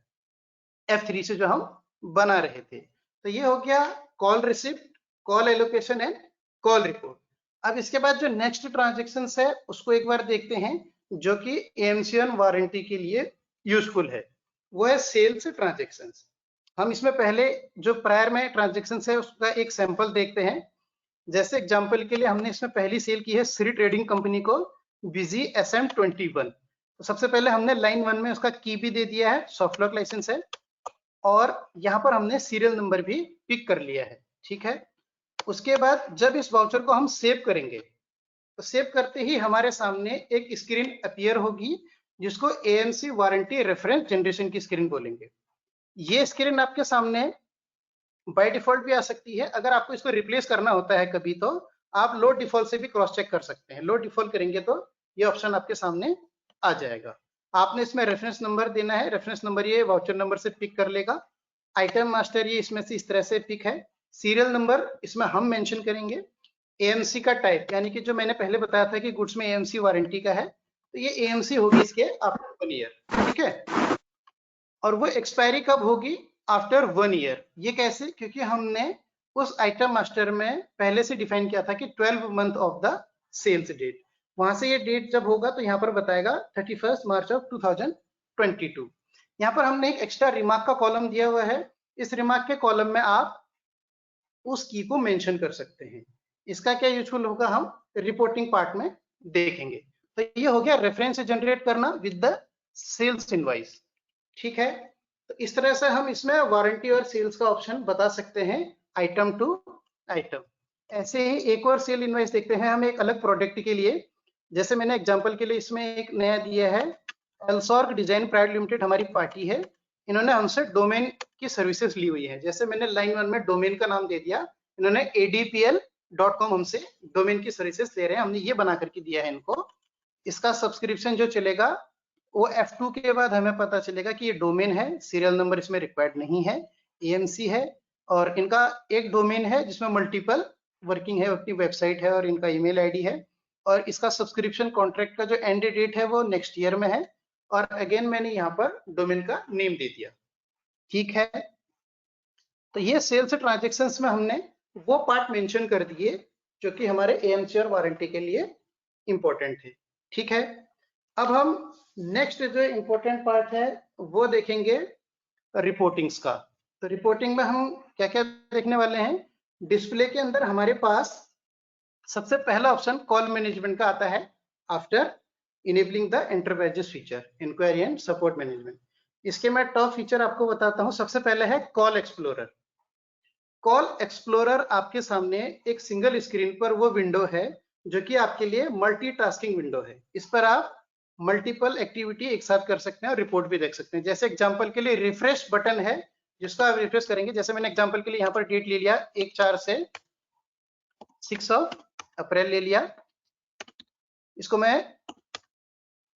F3 से जो हम बना रहे थे। तो ये हो गया call receipt, call allocation and call report. अब इसके बाद जो नेक्स्ट ट्रांजेक्शन है उसको एक बार देखते हैं, जो कि AMC1 वारंटी के लिए यूजफुल है, वो है सेल्स ट्रांजेक्शन। हम इसमें पहले जो प्रायर में ट्रांजेक्शन है उसका एक सैंपल देखते हैं। जैसे एग्जांपल के लिए हमने इसमें पहली सेल की है श्री ट्रेडिंग कंपनी को बिजी SM21। तो सबसे पहले हमने लाइन 1 में उसका की भी दे दिया है, सॉफ्ट लॉक लाइसेंस है, और यहाँ पर हमने सीरियल नंबर भी पिक कर लिया है। ठीक है, उसके बाद जब इस वाउचर को हम सेव करेंगे तो सेव करते ही हमारे सामने एक स्क्रीन अपीयर होगी, जिसको AMC वारंटी रेफरेंस जनरेशन की स्क्रीन बोलेंगे। ये स्क्रीन आपके सामने बाय डिफॉल्ट भी आ सकती है, अगर आपको इसको रिप्लेस करना होता है कभी तो आप लोड डिफॉल्ट से भी क्रॉस चेक कर सकते हैं। लोड डिफॉल्ट करेंगे तो ये ऑप्शन आपके सामने आ जाएगा। आपने इसमें रेफरेंस नंबर देना है, रेफरेंस नंबर ये वाउचर नंबर से पिक कर लेगा। आइटम मास्टर ये इसमें से इस तरह से पिक है। सीरियल नंबर इसमें हम मेंशन करेंगे। AMC का टाइप, यानी कि जो मैंने पहले बताया था कि गुड्स में AMC वारंटी का है, तो ये AMC होगी इसके आफ्टर 1 ईयर। ठीक है, और वो एक्सपायरी कब होगी, आफ्टर 1 ईयर। ये कैसे, क्योंकि हमने उस आइटम मास्टर में पहले से डिफाइन किया था कि 12 month of the sales date, वहां से ये डेट जब होगा तो यहाँ पर बताएगा 31 मार्च ऑफ 2022। यहाँ पर हमने एक एक्स्ट्रा रिमार्क का कॉलम दिया हुआ है। इस रिमार्क के कॉलम में आप उस की को मेंशन कर सकते हैं। इसका क्या यूजफुल होगा हम रिपोर्टिंग पार्ट में देखेंगे। तो ये हो गया रेफरेंस जनरेट करना विद द सेल्स इनवॉइस। ठीक है, तो इस तरह से हम इसमें वारंटी और सेल्स का ऑप्शन बता सकते हैं आइटम टू आइटम। ऐसे ही एक और सेल इनवॉइस देखते हैं हम एक अलग प्रोडक्ट के लिए। जैसे मैंने एग्जांपल के लिए इसमें एक नया दिया है, एल्सॉर्ग डिजाइन प्राइवेट लिमिटेड हमारी पार्टी है। इन्होंने हमसे डोमेन की सर्विसेज ली हुई है। जैसे मैंने लाइन 1 में डोमेन का नाम दे दिया, इन्होंने adpl.com हमसे डोमेन की सर्विसेज ले रहे हैं, हमने ये बना करके दिया है इनको। इसका सब्सक्रिप्शन जो चलेगा वो F2 के बाद हमें पता चलेगा कि ये डोमेन है, सीरियल नंबर इसमें रिक्वायर्ड नहीं है, AMC है, और इनका एक डोमेन है जिसमें मल्टीपल वर्किंग है, अपनी वेबसाइट है और इनका ईमेल आईडी है। और इसका सब्सक्रिप्शन कॉन्ट्रैक्ट का जो एंड डेट है वो नेक्स्ट ईयर में है। और अगेन मैंने यहाँ पर डोमेन का नेम दे दिया। ठीक है, तो ये सेल्स ट्रांजेक्शन्स में हमने वो पार्ट मेंशन कर दिए जो कि हमारे AMC और वारंटी के लिए इंपॉर्टेंट है। ठीक है, अब हम नेक्स्ट जो इंपॉर्टेंट पार्ट है वो देखेंगे रिपोर्टिंग्स का। तो रिपोर्टिंग में हम क्या क्या देखने वाले हैं। डिस्प्ले के अंदर हमारे पास सबसे पहला ऑप्शन कॉल मैनेजमेंट का आता है after enabling the enterprises feature, inquiry and support management. इसके मैं टॉप फीचर आपको बताता हूं। सबसे पहले है कॉल एक्सप्लोरर। कॉल एक्सप्लोरर आपके सामने एक सिंगल स्क्रीन पर वो विंडो है जो कि आपके लिए मल्टीटास्किंग विंडो है। इस पर आप मल्टीपल एक्टिविटी एक साथ कर सकते हैं और रिपोर्ट भी देख सकते हैं। जैसे एग्जांपल के लिए रिफ्रेश बटन है जिसको आप रिफ्रेश करेंगे। जैसे मैंने एग्जांपल के लिए यहाँ पर डेट ले लिया 1/4 से 6 अप्रैल ले लिया। इसको मैं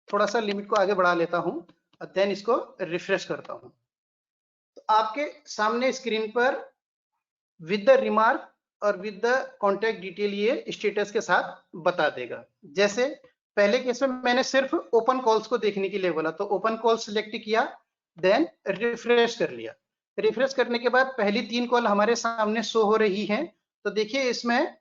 थोड़ा सा लिमिट को आगे बढ़ा लेता हूं और देन इसको रिफ्रेश करता हूं। तो आपके सामने स्क्रीन पर विद द रिमार्क और विद द कॉन्टेक्ट डिटेल ये स्टेटस के साथ बता देगा। जैसे पहले केस में मैंने सिर्फ ओपन कॉल्स को देखने के लिए बोला, तो ओपन कॉल सिलेक्ट किया, देन रिफ्रेश कर लिया। रिफ्रेश करने के बाद पहली 3 कॉल हमारे सामने शो हो रही हैं। तो देखिए इसमें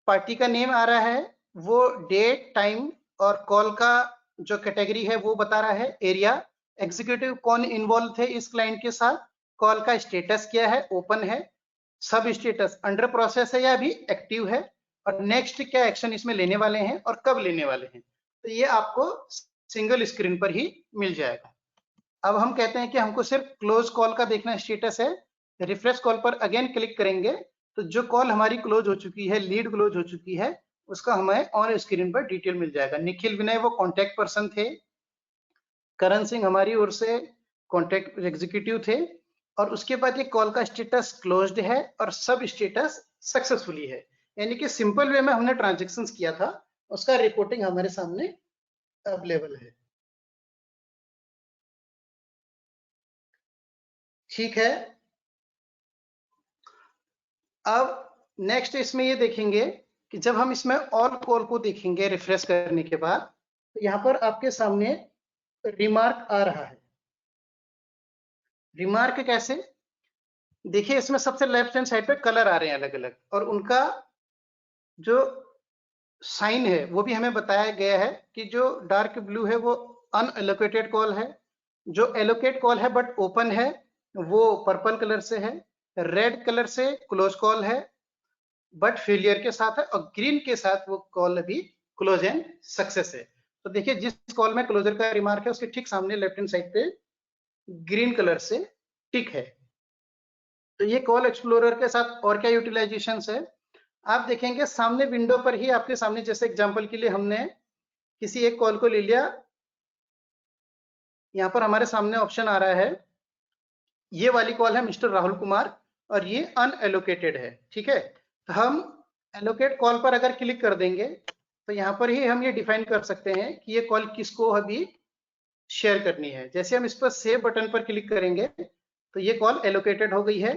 पार्टी का नेम आ रहा है, वो डेट टाइम और कॉल का जो कैटेगरी है वो बता रहा है, एरिया, एग्जीक्यूटिव कौन इन्वॉल्व थे इस क्लाइंट के साथ, कॉल का स्टेटस क्या है, ओपन है, सब स्टेटस अंडर प्रोसेस है या अभी एक्टिव है, और नेक्स्ट क्या एक्शन इसमें लेने वाले हैं और कब लेने वाले हैं। तो ये आपको सिंगल स्क्रीन पर ही मिल जाएगा। अब हम कहते हैं कि हमको सिर्फ क्लोज कॉल का देखना स्टेटस है। रिफ्रेश कॉल पर अगेन क्लिक करेंगे तो जो कॉल हमारी क्लोज हो चुकी है, लीड क्लोज हो चुकी है, उसका हमें ऑन स्क्रीन पर डिटेल मिल जाएगा। निखिल विनय वो कॉन्टेक्ट पर्सन थे, करण सिंह हमारी ओर से कॉन्टेक्ट एग्जीक्यूटिव थे, और उसके बाद ये कॉल का स्टेटस क्लोज्ड है और सब स्टेटस सक्सेसफुली है। यानी कि सिंपल वे में हमने ट्रांजेक्शन किया था, उसका रिपोर्टिंग हमारे सामने अवेलेबल है। ठीक है, अब नेक्स्ट इसमें ये देखेंगे कि जब हम इसमें ऑल कॉल को देखेंगे रिफ्रेश करने के बाद, तो यहाँ पर आपके सामने रिमार्क आ रहा है। रिमार्क कैसे, देखिए इसमें सबसे लेफ्ट हैंड साइड पे कलर आ रहे हैं अलग अलग, और उनका जो साइन है वो भी हमें बताया गया है कि जो डार्क ब्लू है वो अनएलोकेटेड कॉल है, जो एलोकेट कॉल है बट ओपन है वो पर्पल कलर से है, रेड कलर से क्लोज कॉल है बट फेलियर के साथ है, और ग्रीन के साथ वो कॉल अभी क्लोज एंड सक्सेस है। तो देखिए जिस कॉल में क्लोजर का रिमार्क है उसके ठीक सामने लेफ्ट हैंड साइड पे ग्रीन कलर से टिक है। तो ये कॉल एक्सप्लोरर के साथ और क्या यूटिलाइजेशन है आप देखेंगे सामने विंडो पर ही आपके सामने। जैसे एग्जांपल के लिए हमने किसी एक कॉल को ले लिया, यहाँ पर हमारे सामने ऑप्शन आ रहा है, ये वाली कॉल है मिस्टर राहुल कुमार और ये अनएलोकेटेड है। ठीक है, तो हम एलोकेट कॉल पर अगर क्लिक कर देंगे तो यहाँ पर ही हम ये डिफाइन कर सकते हैं कि ये कॉल किसको अभी शेयर करनी है। जैसे हम इस पर सेव बटन पर क्लिक करेंगे तो ये कॉल एलोकेटेड हो गई है,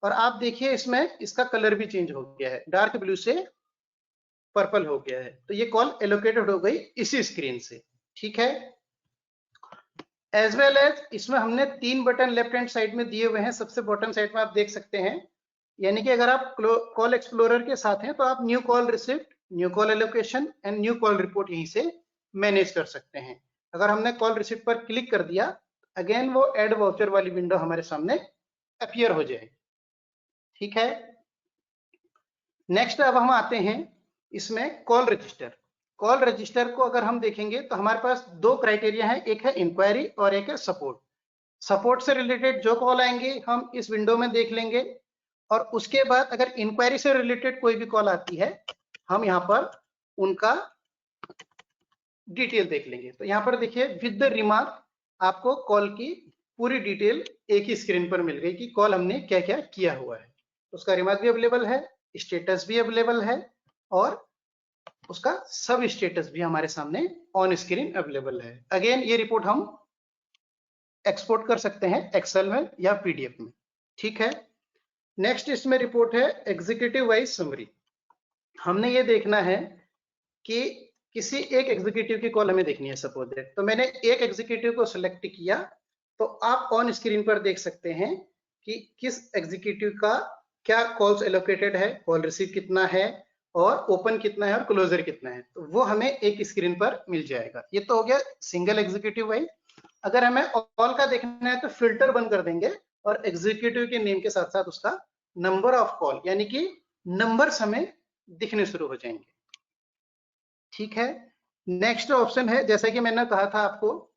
और आप देखिए इसमें इसका कलर भी चेंज हो गया है, डार्क ब्लू से पर्पल हो गया है। तो ये कॉल एलोकेटेड हो गई इसी स्क्रीन से। ठीक है, एज वेल एज इसमें हमने 3 बटन लेफ्ट हैंड साइड में दिए हुए हैं। सबसे बॉटम साइड में आप देख सकते हैं, यानी कि अगर आप कॉल एक्सप्लोरर के साथ हैं तो आप new call receipt, new call allocation and new call report यहीं से मैनेज कर सकते हैं। अगर हमने कॉल रिसिप्ट पर क्लिक कर दिया, अगेन वो ऐड वाउचर वाली विंडो हमारे सामने अपीयर हो जाएगी। ठीक है, नेक्स्ट अब हम आते हैं इसमें कॉल रजिस्टर। कॉल रजिस्टर को अगर हम देखेंगे तो हमारे पास दो क्राइटेरिया है, एक है इंक्वायरी और एक है सपोर्ट। सपोर्ट से रिलेटेड जो कॉल आएंगे हम इस विंडो में देख लेंगे, और उसके बाद अगर इंक्वायरी से रिलेटेड कोई भी कॉल आती है हम यहाँ पर उनका डिटेल देख लेंगे। तो यहाँ पर देखिए विद द रिमार्क आपको कॉल की पूरी डिटेल एक ही स्क्रीन पर मिल गई कि कॉल हमने क्या क्या किया हुआ है। उसका रिमार्क भी अवेलेबल है, स्टेटस भी अवेलेबल है, और उसका सब स्टेटस भी हमारे सामने ऑन स्क्रीन अवेलेबल है। अगेन ये रिपोर्ट हम एक्सपोर्ट कर सकते हैं एक्सेल में या पीडीएफ में। ठीक है, नेक्स्ट इसमें रिपोर्ट है एग्जीक्यूटिव वाइज समरी। हमने ये देखना है कि किसी एक एग्जीक्यूटिव की कॉल हमें देखनी है सपोज दैट, तो मैंने एक एग्जीक्यूटिव को सिलेक्ट किया, तो आप ऑन स्क्रीन पर देख सकते हैं कि किस एग्जीक्यूटिव का क्या कॉल्स एलोकेटेड है, कॉल रिसीव कितना है, और ओपन कितना है और क्लोजर कितना है, तो वो हमें एक स्क्रीन पर मिल जाएगा। ये तो हो गया सिंगल एग्जीक्यूटिव वाइज। अगर हमें ऑल का देखना है तो फिल्टर बंद कर देंगे और एग्जीक्यूटिव के नेम के साथ साथ उसका नंबर ऑफ कॉल यानी कि नंबर्स हमें दिखने शुरू हो जाएंगे। ठीक है, नेक्स्ट ऑप्शन है, जैसा कि मैंने कहा था आपको,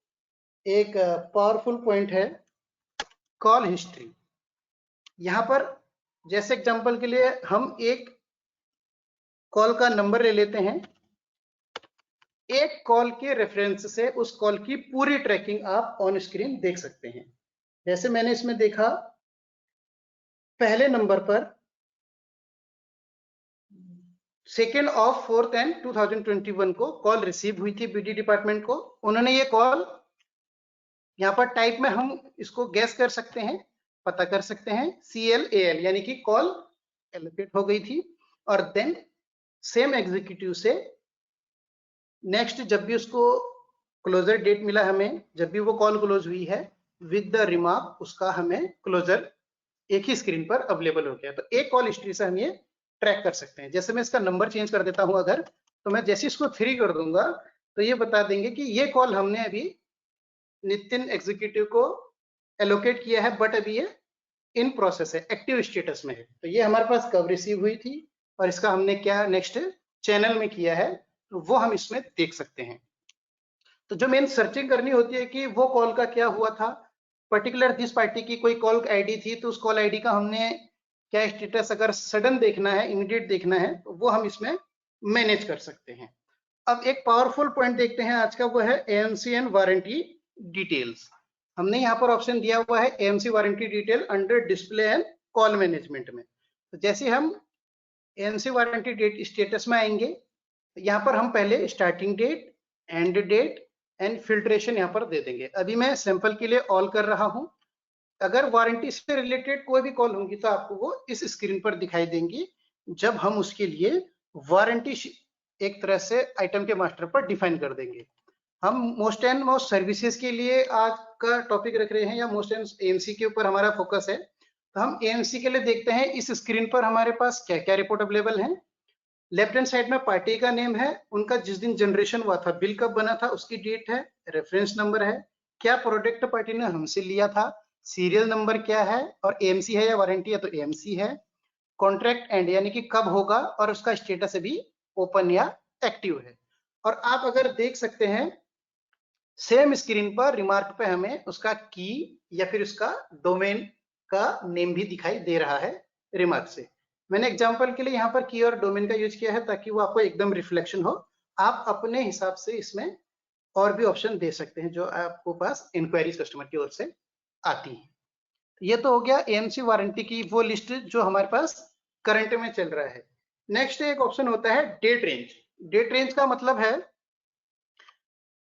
एक पावरफुल पॉइंट है कॉल हिस्ट्री। यहां पर जैसे एग्जांपल के लिए हम एक कॉल का नंबर ले लेते हैं, एक कॉल के रेफरेंस से उस कॉल की पूरी ट्रैकिंग आप ऑन स्क्रीन देख सकते हैं। जैसे मैंने इसमें देखा पहले नंबर पर 2 ऑफ 4 एंड 2021 को कॉल रिसीव हुई थी बीडी डिपार्टमेंट को। उन्होंने ये कॉल यहाँ पर टाइप में हम इसको गैस कर सकते हैं, पता कर सकते हैं CLAL यानी कि कॉल एलोकेट हो गई थी। और देन सेम एग्जीक्यूटिव से नेक्स्ट जब भी उसको क्लोजर डेट मिला हमें, जब भी वो कॉल क्लोज हुई है विद द रिमार्क, उसका हमें क्लोजर एक ही स्क्रीन पर अवेलेबल हो गया। तो एक कॉल हिस्ट्री से हम ये ट्रैक कर सकते हैं। जैसे मैं इसका नंबर चेंज कर देता हूं अगर, तो मैं जैसे इसको 3 कर दूंगा तो ये बता देंगे कि ये कॉल हमने अभी नितिन एग्जीक्यूटिव को एलोकेट किया है, बट अभी ये इन प्रोसेस है, एक्टिव स्टेटस में है। तो ये हमारे पास कब रिसीव हुई थी और इसका हमने क्या नेक्स्ट चैनल में किया है, तो वो हम इसमें देख सकते हैं। तो जो मेन सर्चिंग करनी होती है कि वो कॉल का क्या हुआ था, पर्टिकुलर दिस पार्टी की कोई कॉल आईडी थी, तो उस कॉल आईडी का हमने क्या स्टेटस अगर सडन देखना है, इमीडिएट देखना है, तो वो हम इसमें मैनेज कर सकते हैं। अब एक पावरफुल पॉइंट देखते हैं आज का, वो है एएमसी एंड वारंटी डिटेल्स। हमने यहाँ पर ऑप्शन दिया हुआ है AMC warranty detail under display and call management में। तो जैसे हम एएमसी वारंटी डेट स्टेटस में आएंगे, तो यहाँ पर हम पहले starting date, end date and filtration यहाँ पर दे देंगे। अभी मैं सैंपल के लिए ऑल कर रहा हूँ। अगर वारंटी से रिलेटेड कोई भी कॉल होंगी तो आपको वो इस स्क्रीन पर दिखाई देंगी जब हम उसके लिए वारंटी एक तरह से आइटम के मास्टर पर डिफाइन कर देंगे। हम मोस्ट एंड मोस्ट सर्विसेज के लिए आज का टॉपिक रख रहे हैं, या मोस्ट एंड एएमसी के ऊपर हमारा फोकस है। तो हम एएमसी के लिए देखते हैं इस स्क्रीन पर हमारे पास क्या क्या रिपोर्ट अवेलेबल है। लेफ्ट हैंड साइड में पार्टी का नेम है, उनका जिस दिन जनरेशन हुआ था, बिल कब बना था उसकी डेट है, रेफरेंस नंबर है, क्या प्रोडक्ट पार्टी ने हमसे लिया था, सीरियल नंबर क्या है, और एएमसी है या वारंटी है तो एएमसी है, कॉन्ट्रैक्ट एंड यानी कि कब होगा, और उसका स्टेटस अभी ओपन या एक्टिव है। और आप अगर देख सकते हैं सेम स्क्रीन पर रिमार्क पे हमें उसका की या फिर उसका डोमेन का नेम भी दिखाई दे रहा है रिमार्क से। मैंने एग्जांपल के लिए यहाँ पर की और डोमेन का यूज किया है ताकि वो आपको एकदम रिफ्लेक्शन हो। आप अपने हिसाब से इसमें और भी ऑप्शन दे सकते हैं जो आपको पास इंक्वायरीज कस्टमर की ओर से आती है। ये तो हो गया एएमसी वारंटी की वो लिस्ट जो हमारे पास करंट में चल रहा है। नेक्स्ट एक ऑप्शन होता है डेट रेंज। डेट रेंज का मतलब है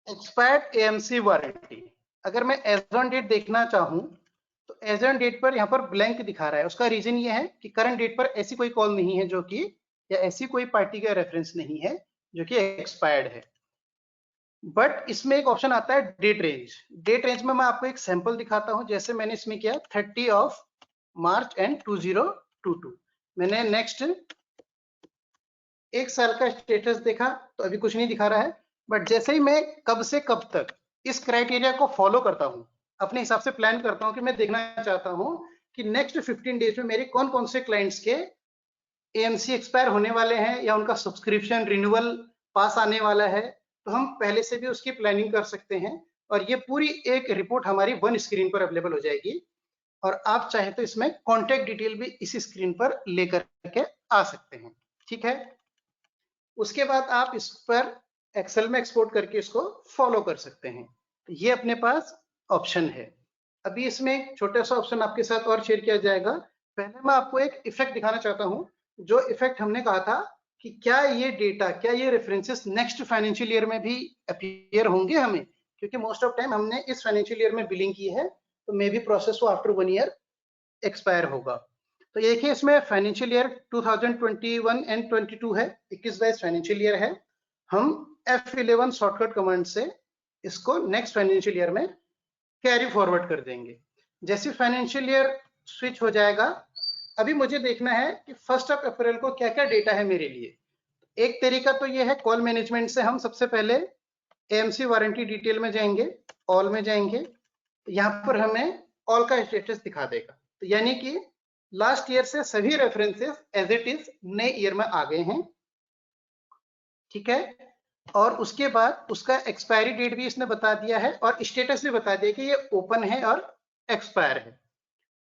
एक्सपायर्ड एएमसी वारंटी। अगर मैं एज ऑन डेट देखना चाहूं तो एज ऑन डेट पर यहाँ पर ब्लैंक दिखा रहा है। उसका रीजन ये है कि करंट डेट पर ऐसी कोई कॉल नहीं है जो कि, या ऐसी कोई पार्टी का रेफरेंस नहीं है जो कि एक्सपायर्ड है। बट इसमें एक ऑप्शन आता है डेट रेंज। डेट रेंज में मैं आपको एक सैंपल दिखाता हूं। जैसे मैंने इसमें किया 30 ऑफ मार्च एंड 2022। मैंने नेक्स्ट एक साल का स्टेटस देखा तो अभी कुछ नहीं दिखा रहा है, बट जैसे ही मैं कब से कब तक इस क्राइटेरिया को फॉलो करता हूं, अपने हिसाब से प्लान करता हूँ कि मैं देखना चाहता हूँ कि नेक्स्ट 15 डेज में मेरे कौन कौन से क्लाइंट्स के एएमसी एक्सपायर होने वाले हैं या उनका सब्सक्रिप्शन रिन्यूअल पास आने वाला है, तो हम पहले से भी उसकी प्लानिंग कर सकते हैं और ये पूरी एक रिपोर्ट हमारी वन स्क्रीन पर अवेलेबल हो जाएगी और आप चाहे तो इसमें कॉन्टेक्ट डिटेल भी इसी स्क्रीन पर लेकर के आ सकते हैं। ठीक है, उसके बाद आप इस पर एक्सेल में एक्सपोर्ट करके इसको फॉलो कर सकते हैं। तो ये अपने पास ऑप्शन है। अभी इसमें एक छोटा सा ऑप्शन आपके साथ और शेयर किया जाएगा। पहले मैं आपको एक इफेक्ट दिखाना चाहता हूँ, जो इफेक्ट हमने कहा था कि क्या ये डेटा, क्या ये रेफरेंसेस नेक्स्ट फाइनेंशियल ईयर में भी अपीयर होंगे हमें, क्योंकि मोस्ट ऑफ टाइम हमने इस फाइनेंशियल ईयर में बिलिंग की है, तो मे बी प्रोसेस वो आफ्टर 1 ईयर एक्सपायर होगा। तो ये देखिए, इसमें फाइनेंशियल ईयर 2021 एंड 22 है, 21-22 फाइनेंशियल ईयर है। हम F11 शॉर्टकट कमांड से इसको नेक्स्ट फाइनेंशियल ईयर में कैरी फॉरवर्ड कर देंगे। जैसे फाइनेंशियल ईयर स्विच हो जाएगा, अभी मुझे देखना है कि 1 अप्रैल को क्या क्या डेटा है मेरे लिए। एक तरीका तो ये है, कॉल मैनेजमेंट से हम सबसे पहले एएमसी वारंटी डिटेल में जाएंगे, ऑल में जाएंगे, यहाँ पर हमें ऑल का स्टेटस दिखा देगा। तो यानी कि लास्ट ईयर से सभी रेफरेंसेस एज इट इज नए ईयर में आ गए हैं। ठीक है, और उसके बाद उसका एक्सपायरी डेट भी इसने बता दिया है और स्टेटस भी बता दिया कि ये ओपन है और एक्सपायर है।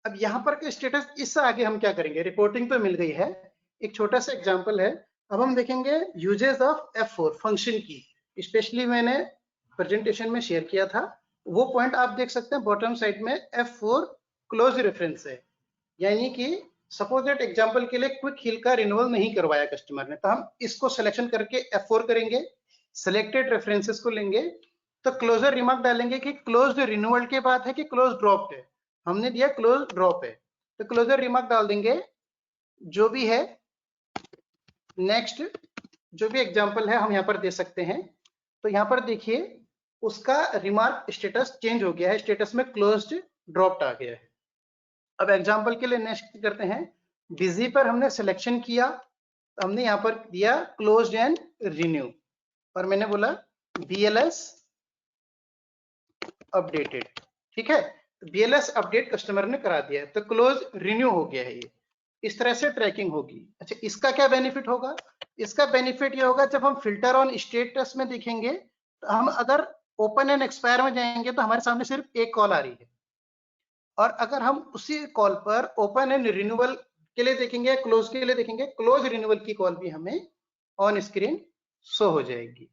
अब यहाँ पर का स्टेटस, इससे आगे हम क्या करेंगे, रिपोर्टिंग तो मिल गई है। एक छोटा सा एग्जांपल है, अब हम देखेंगे यूजेस ऑफ F4 फंक्शन की। स्पेशली मैंने प्रेजेंटेशन में शेयर किया था, वो पॉइंट आप देख सकते हैं बॉटम साइड में F4 क्लोज रेफरेंस है। यानी कि सपोज दैट एग्जांपल के लिए क्विक हिल का रिन्यूअल नहीं करवाया कस्टमर ने, तो हम इसको सिलेक्शन करके F4 करेंगे, सिलेक्टेड रेफरेंसेस को लेंगे, तो क्लोजर रिमार्क डालेंगे कि क्लोज्ड रिन्यूअल के बाद है कि क्लोज ड्रॉप्ड है। हमने दिया क्लोज ड्रॉप है, तो क्लोजर रिमार्क डाल देंगे जो भी है। नेक्स्ट जो भी एग्जांपल है हम यहाँ पर दे सकते हैं। तो यहाँ पर देखिए उसका रिमार्क स्टेटस चेंज हो गया है, स्टेटस में क्लोज्ड ड्रॉप्ड आ गया है। अब एग्जांपल के लिए नेक्स्ट करते हैं, बिजी पर हमने सिलेक्शन किया, तो हमने यहाँ पर दिया क्लोज्ड एंड रिन्यू और मैंने बोला BLS अपडेटेड। ठीक है, BLS अपडेट कस्टमर ने करा दिया है, तो क्लोज रिन्यू हो गया है ये। इस तरह से ट्रैकिंग होगी। अच्छा, इसका क्या बेनिफिट होगा? इसका बेनिफिट ये होगा, जब हम फिल्टर ऑन स्टेटस में देखेंगे तो हम अगर ओपन एंड एक्सपायर में जाएंगे तो हमारे सामने सिर्फ एक कॉल आ रही है, और अगर हम उसी कॉल पर ओपन एंड रिन्यूअल के लिए देखेंगे, क्लोज के लिए देखेंगे, क्लोज रिन्यूअल की कॉल भी हमें ऑन स्क्रीन शो हो जाएगी।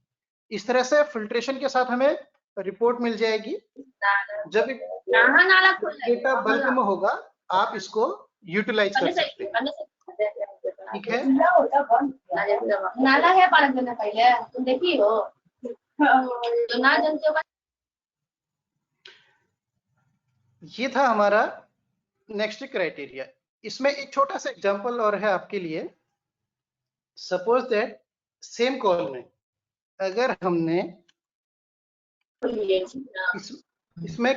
इस तरह से फिल्ट्रेशन के साथ हमें रिपोर्ट मिल जाएगी। जब डेटा बल्क में होगा आप इसको यूटिलाइज कर सकते हैं। ठीक है, ये था हमारा नेक्स्ट क्राइटेरिया। इसमें एक छोटा सा एग्जांपल और है आपके लिए। सपोज दैट सेम कॉल में अगर हमने इसमें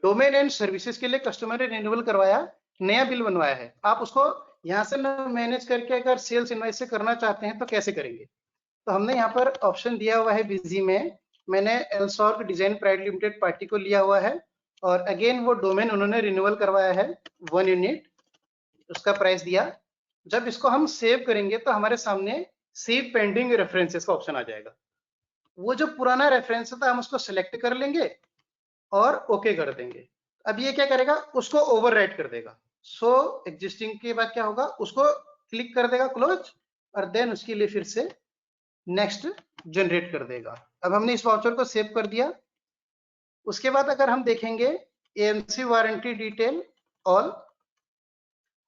डोमेन एंड सर्विसेज के लिए कस्टमर ने रिन्यूअल करवाया, नया बिल बनवाया है, आप उसको यहाँ से ना मैनेज करके अगर सेल्स इनवॉइस से करना चाहते हैं तो कैसे करेंगे? तो हमने यहाँ पर ऑप्शन दिया हुआ है बिजी में, मैंने एल्सॉर्ग डिजाइन प्राइवेट लिमिटेड पार्टी को लिया हुआ है और अगेन वो डोमेन उन्होंने रिन्यूअल करवाया है 1 यूनिट, उसका प्राइस दिया। जब इसको हम सेव करेंगे तो हमारे सामने सेव पेंडिंग रेफरेंसेस का ऑप्शन आ जाएगा। वो जो पुराना रेफरेंस था हम उसको सिलेक्ट कर लेंगे और ओके कर देंगे। अब ये क्या करेगा, उसको ओवरराइट कर देगा। सो एग्जिस्टिंग के बाद क्या होगा, उसको क्लिक कर देगा क्लोज और देन उसके लिए फिर से नेक्स्ट जनरेट कर देगा। अब हमने इस वाउचर को सेव कर दिया। उसके बाद अगर हम देखेंगे एएमसी वारंटी डिटेल ऑल,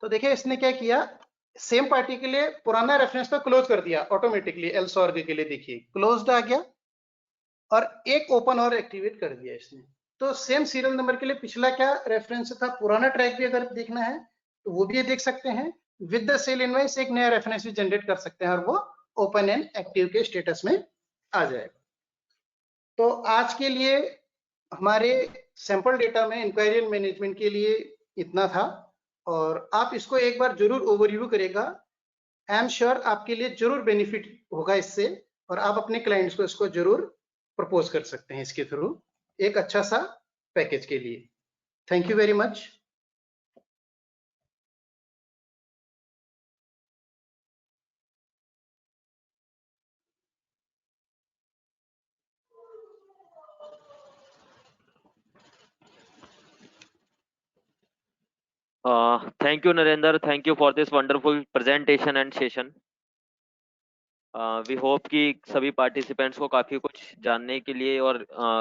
तो देखिए इसने क्या किया, सेम पार्टी के लिए पुराना रेफरेंस तो क्लोज कर दिया ऑटोमेटिकली, एल्सॉर्ग के लिए देखिए क्लोज्ड आ गया और एक ओपन और एक्टिवेट कर दिया इसने। तो सेम सीरियल नंबर के लिए पिछला क्या रेफरेंस था, पुराना ट्रैक भी अगर देखना है तो वो भी देख सकते हैं। विद द सेल इनवॉइस एक नया रेफरेंस भी जनरेट कर सकते हैं और वो ओपन एंड एक्टिव के स्टेटस में आ जाएगा। तो आज के लिए हमारे सैंपल डेटा में इंक्वायरी मैनेजमेंट के लिए इतना था और आप इसको एक बार जरूर ओवरव्यू करेगा। आई एम श्योर आपके लिए जरूर बेनिफिट होगा इससे और आप अपने क्लाइंट्स को इसको जरूर प्रपोज कर सकते हैं इसके थ्रू। एक अच्छा सा पैकेज के लिए। Thank you very much. Thank you, Narendra. Thank you for this wonderful presentation and session. We hope कि सभी पार्टिसिपेंट्स को काफ़ी कुछ जानने के लिए और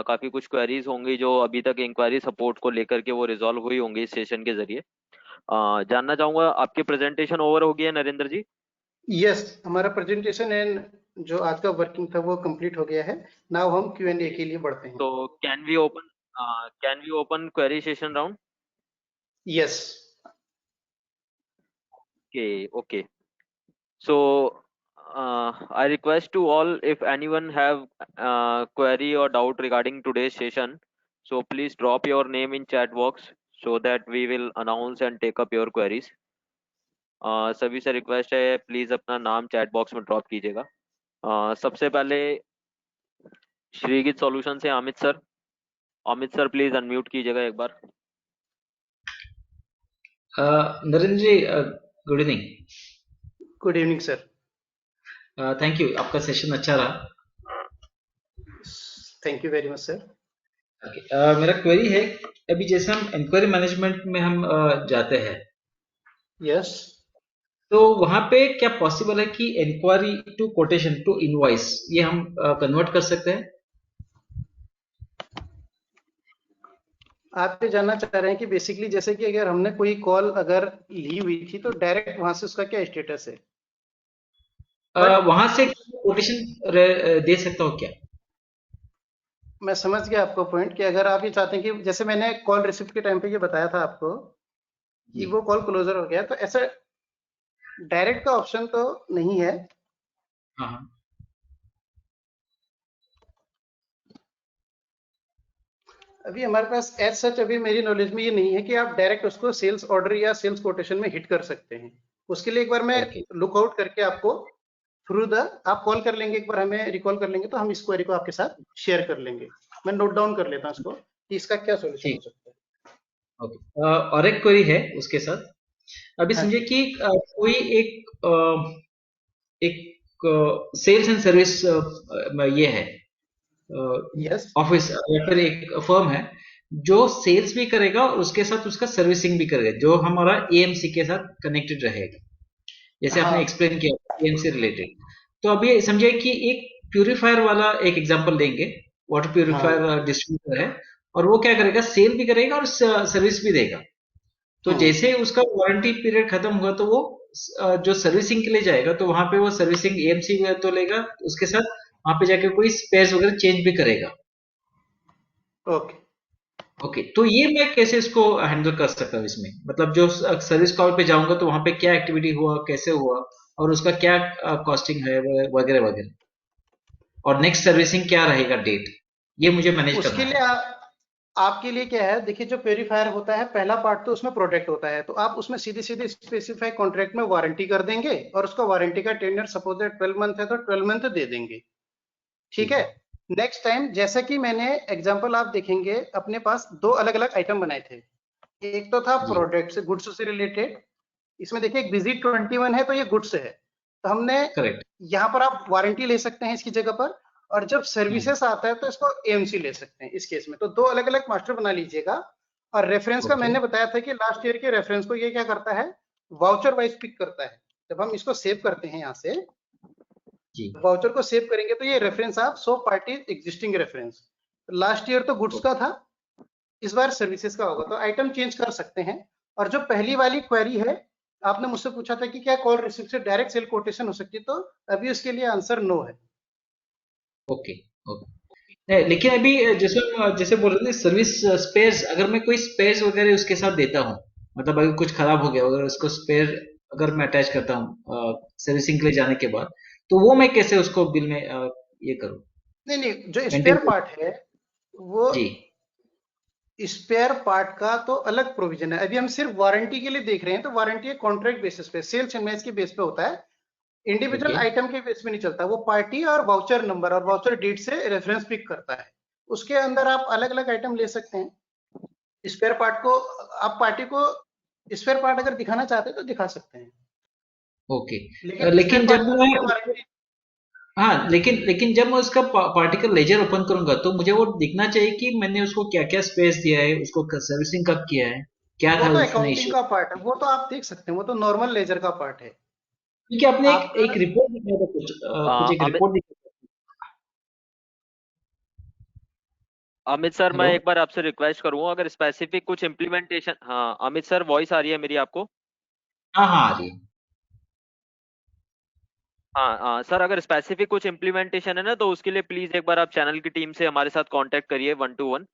काफ़ी कुछ क्वेरीज होंगी जो अभी तक इंक्वायरी सपोर्ट को लेकर के वो रिजॉल्व हुई होंगी इस सेशन के जरिए। जानना चाहूँगा, आपकी प्रेजेंटेशन ओवर हो गई है नरेंद्र जी? यस, हमारा प्रेजेंटेशन एंड जो आज का वर्किंग था वो कंप्लीट हो गया है। नाउ हम Q&A के लिए बढ़ते हैं। तो can we open query session round? Yes. Okay. So I request to all, if anyone have query or doubt regarding today's session, so please drop your name in chat box so that we will announce and take up your queries. सभी से request है, please अपना नाम chat box में drop कीजिएगा। सबसे पहले श्रीगित solution से अमित सर प्लीज अनम्यूट कीजिएगा एक बार। Narendra ji, good evening. Good evening sir. Thank you, आपका सेशन अच्छा रहा। Thank you very much sir. मेरा क्वेरी है, अभी जैसे हम इंक्वायरी मैनेजमेंट में हम जाते हैं, यस, तो वहां पे क्या पॉसिबल है कि inquiry to quotation to invoice ये हम कन्वर्ट कर सकते हैं? आप ये जानना चाह रहे हैं कि बेसिकली जैसे कि अगर हमने कोई कॉल अगर ली हुई थी तो डायरेक्ट वहां से उसका क्या स्टेटस है? वहां से कोटेशन दे सकता हूँ क्या? मैं समझ गया आपको पॉइंट कि अगर आप ये चाहते हैं कि जैसे मैंने कॉल रिसीव के टाइम पे ये बताया था आपको कि वो कॉल क्लोजर हो गया, तो ऐसा डायरेक्ट का ऑप्शन तो नहीं है। हाँ। अभी हमारे पास एज सच अभी मेरी नॉलेज में ये नहीं है कि आप डायरेक्ट उसको सेल्स ऑर्डर या सेल्स कोटेशन में हिट कर सकते हैं। उसके लिए एक बार मैं लुक आउट करके आपको थ्रू द आप कॉल कर लेंगे, एक बार हमें रिकॉल कर लेंगे तो हम इस क्वेरी को आपके साथ शेयर कर लेंगे। मैं नोट डाउन कर लेता हूँ इसको कि इसका क्या सॉल्यूशन हो सकता है। ओके, और एक क्वेरी है उसके साथ। अभी हाँ समझे जी। कि कोई एक सेल्स एंड सर्विस ये है यस। ऑफिस या फिर एक फर्म है जो सेल्स भी करेगा और उसके साथ उसका सर्विसिंग भी करेगा, जो हमारा एएमसी के साथ कनेक्टेड रहेगा, जैसे हाँ आपने एक्सप्लेन किया एएमसी रिलेटेड। तो अभी समझे कि एक प्यूरिफायर वाला एक एग्जांपल लेंगे, वाटर प्यूरिफायर डिस्ट्रीब्यूटर है, और वो क्या करेगा, सेल भी करेगा और सर्विस भी देगा। तो जैसे ही उसका वारंटी पीरियड खत्म हुआ तो वो जो सर्विसिंग के लिए जाएगा तो वहां पे वो सर्विसिंग एएमसी तो लेगा, उसके साथ वहां पे जाके कोई स्पेयर्स वगैरह चेंज भी करेगा। ओके। ओके, तो ये मैं कैसे इसको हैंडल कर सकता हूँ इसमें, मतलब जो सर्विस कॉल पे जाऊंगा तो वहां पे क्या एक्टिविटी हुआ, कैसे हुआ, और उसका क्या कॉस्टिंग है वगैरह वगैरह, और नेक्स्ट सर्विसिंग क्या रहेगा डेट, ये मुझे मैनेज करना उसके लिए है। आपके लिए क्या है, देखिए जो प्योरीफायर होता है पहला पार्ट तो उसमें प्रोडक्ट होता है, तो आप उसमें सीधे सीधे स्पेसिफाई कॉन्ट्रैक्ट में वारंटी कर देंगे और उसका वारंटी का टेन्योर सपोज 12 मंथ है तो 12 मंथ दे देंगे। जी। ठीक है। नेक्स्ट टाइम जैसा कि मैंने एग्जांपल आप देखेंगे अपने पास दो अलग अलग आइटम बनाए थे। एक तो था जी। प्रोडक्ट से गुड्स से रिलेटेड, इसमें देखिए एक विजिट 21 है तो ये गुड्स है, तो हमने करेक्ट। यहाँ पर आप वारंटी ले सकते हैं इसकी जगह पर, और जब सर्विसेज आता है तो इसको एएमसी ले सकते हैं। इस केस में तो दो अलग अलग मास्टर बना लीजिएगा। और रेफरेंस का ओके। मैंने बताया था कि लास्ट ईयर के रेफरेंस को ये क्या करता है, वाउचर वाइज पिक करता है। जब हम इसको सेव करते हैं यहाँ से, जी। वाउचर को सेव करेंगे तो ये रेफरेंस आप 100 party existing reference, last year तो गुड्स का था, इस बार सर्विसेज का होगा, तो आइटम चेंज कर सकते हैं। और जो पहली वाली क्वेरी है, आपने मुझसे पूछा था कि क्या कॉल रिसीव से डायरेक्ट सेल कोटेशन हो सकती है, तो अभी उसके लिए आंसर नो है। ओके। ओके, लेकिन अभी जैसे बोल रहे थे सर्विस स्पेयर्स, अगर मैं कोई स्पेयर्स वगैरह उसके साथ देता हूँ, मतलब अगर कुछ खराब हो गया, अगर उसको स्पेयर अगर मैं अटैच करता हूँ सर्विसिंग के लिए जाने के बाद, तो वो मैं कैसे उसको बिल में ये करूँ, नहीं नहीं, जो मेंटेन स्पेयर करूँ? पार्ट है वो जी। स्पेयर पार्ट का तो अलग प्रोविजन है। अभी हम सिर्फ वारंटी के लिए देख रहे हैं, तो वारंटी कॉन्ट्रैक्ट बेसिस पे, सेल्स इनवॉइस के बेस पे होता है, इंडिविजुअल ओके। आइटम के बेस में नहीं चलता। वो पार्टी और वाउचर नंबर और वाउचर डेट से रेफरेंस पिक करता है, उसके अंदर आप अलग अलग आइटम ले सकते हैं। स्पेयर पार्ट को आप पार्टी को स्पेयर पार्ट अगर दिखाना चाहते हैं तो दिखा सकते हैं, ओके। लेकिन स्पेयर लेकिन पार्ट जब का मैं कोई वारंटी। हाँ, लेकिन जब मैं उसका पार्टिकल लेजर ओपन करूंगा तो मुझे वो दिखना चाहिए कि मैंने उसको क्या क्या स्पेस दिया है, उसको सर्विसिंग कब किया है, क्या वो था तो उसमें अकाउंटिंग इश्यू। का पार्ट है, वो तो आप देख सकते हैं, वो तो नॉर्मल लेजर का पार्ट है क्योंकि आपने एक आपका। एक रिपोर्ट दिखाया था, कुछ एक अमित रिपोर्ट दिखाया अमित सर, था। मैं हेलो। एक बार आपसे रिक्वेस्ट करूंगा, अगर स्पेसिफिक कुछ इम्प्लीमेंटेशन, हाँ अमित सर, वॉइस आ रही है मेरी आपको? हाँ हाँ, आ रही है। हाँ हाँ सर, अगर स्पेसिफिक कुछ इम्प्लीमेंटेशन है ना, तो उसके लिए प्लीज एक बार आप चैनल की टीम से हमारे साथ कांटेक्ट करिए 1 to 1,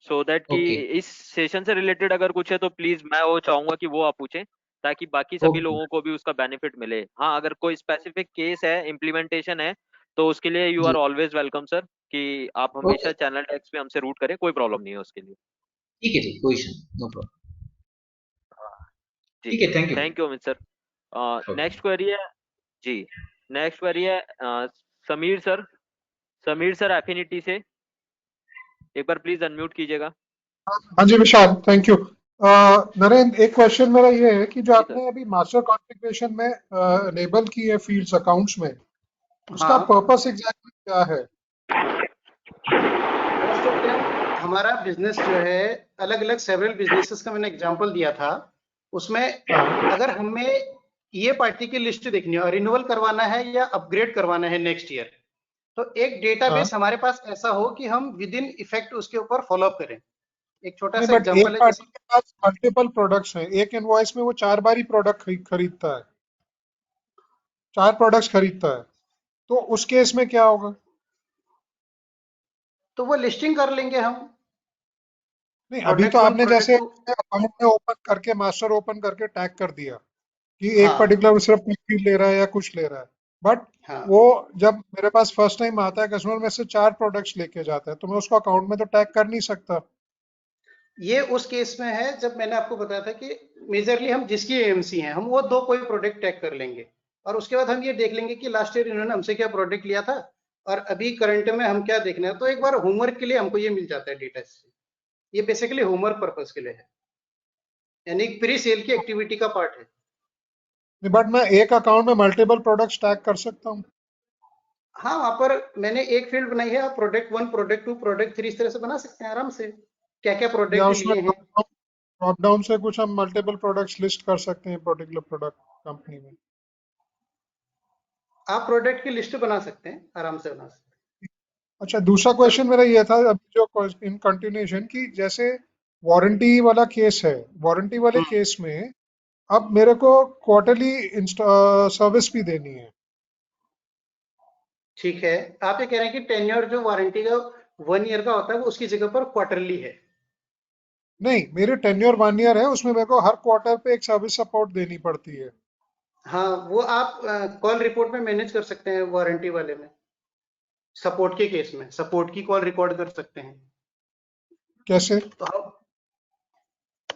सो दैट कि ओके इस सेशन से रिलेटेड अगर कुछ है तो प्लीज मैं वो चाहूंगा कि वो आप पूछें, ताकि बाकी सभी ओके। लोगों को भी उसका बेनिफिट मिले। हाँ, अगर कोई स्पेसिफिक केस है, इम्प्लीमेंटेशन है, तो उसके लिए you R G. Always welcome sir, कि आप ओके। हमेशा चैनल टेक्स्ट पे हमसे रूट करें, कोई प्रॉब्लम नहीं है उसके लिए। ठीक है जी, कोई इशू, नो प्रॉब्लम। हाँ, जी, ठीक है, thank you. Thank you Amit sir. Okay. Next query है जी, नेक्स्ट क्वेरी है Sameer sir. Sameer sir affinity से, एक बार प्लीज अनम्यूट कीजिएगा। हाँ जी विशाल, थैंक यू। नरेंद्र, एक क्वेश्चन मेरा ये है कि जो जी सर। आपने अभी मास्टर कॉन्फ़िगरेशन में इनेबल की है फील्ड्स अकाउंट्स में, उसका हाँ, पर्पस एग्जैक्टली क्या है? मोस्ट ऑफ देम हमारा बिजनेस जो है, अलग अलग सेवरल बिजनेसेस का मैंने एग्जांपल दिया था, उसमें हाँ अगर हमें ये पार्टी की लिस्ट देखनी है और रिन्यूअल करवाना है या अपग्रेड करवाना है नेक्स्ट ईयर, तो एक हाँ। डेटाबेस हमारे पास ऐसा हो कि हम विद इन इफेक्ट उसके ऊपर फॉलो अप करें। एक छोटा नहीं, सा बट एक एग्जांपल है, पार्टी जैसे के पास मल्टीपल प्रोडक्ट्स हैं, एक इनवॉइस में वो 4 बार ही प्रोडक्ट खरीदता है, 4 प्रोडक्ट्स खरीदता है, तो उस केस में क्या होगा? तो वो लिस्टिंग कर लेंगे हम, नहीं, अभी तो प्रोडक्ट वन आपने प्रोडक्ट जैसे टू। अकाउंट में ओपन करके मास्टर ओपन करके टैग कर दिया कि एक हाँ पर्टिकुलर सिर्फ कुछ ले रहा है या कुछ ले रहा है, बट हाँ, वो जब मेरे पास फर्स्ट टाइम आता है कस्टमर में से 4 प्रोडक्ट्स लेके जाता है, तो मैं उसको अकाउंट में तो टैग कर नहीं सकता। ये उस केस में है जब मैंने आपको बताया था कि मेजरली हम जिसकी एएमसी हैं, हम वो दो कोई प्रोडक्ट टैग कर लेंगे, और उसके बाद हम ये देख लेंगे कि लास्ट ईयर इन्होंने हमसे क्या प्रोडक्ट लिया था और अभी करंट में हम क्या देखना है। तो एक बार होमवर्क के लिए हमको ये मिल जाता है डेटा इससे। ये बेसिकली होमवर्क पर्पज के लिए है, यानी प्री सेल की एक्टिविटी का पार्ट है। बट मैं एक अकाउंट में मल्टीपल प्रोडक्ट्स टैग कर सकता हूँ। हाँ, वहां पर मैंने एक फील्ड बनाई है, आप product one product two product three इस तरह से बना सकते हैं आराम से, क्या क्या या प्रोडक्ट उसमें लिए हैं। ड्रॉप डाउन से कुछ हम मल्टीपल प्रोडक्ट्स लिस्ट कर सकते हैं पर्टिकुलर प्रोडक्ट कंपनी में। आप प्रोडक्ट की लिस्ट बना सकते हैं, आराम से बना सकते अच्छा, दूसरा हैं। और क्वेश्चन मेरा ये था अभी जो इन कंटिन्यूएशन की, जैसे वारंटी वाला केस है, वारंटी वाले हम्म, केस में अब मेरे को क्वार्टरली सर्विस भी देनी है। ठीक है। आप ये कह रहे हैं कि टेन्योर जो वारंटी का 1 ईयर का होता है वो उसकी जगह पर क्वार्टरली है। नहीं, मेरी टेन्योर 1 ईयर है, उसमें मेरे को हर क्वार्टर पे एक सर्विस सपोर्ट देनी पड़ती है। हाँ, वो आप कॉल रिपोर्ट में मैनेज कर सकते हैं, वारंटी वाले में सपोर्ट के केस में सपोर्ट की कॉल रिकॉर्ड कर सकते हैं। कैसे? तो हम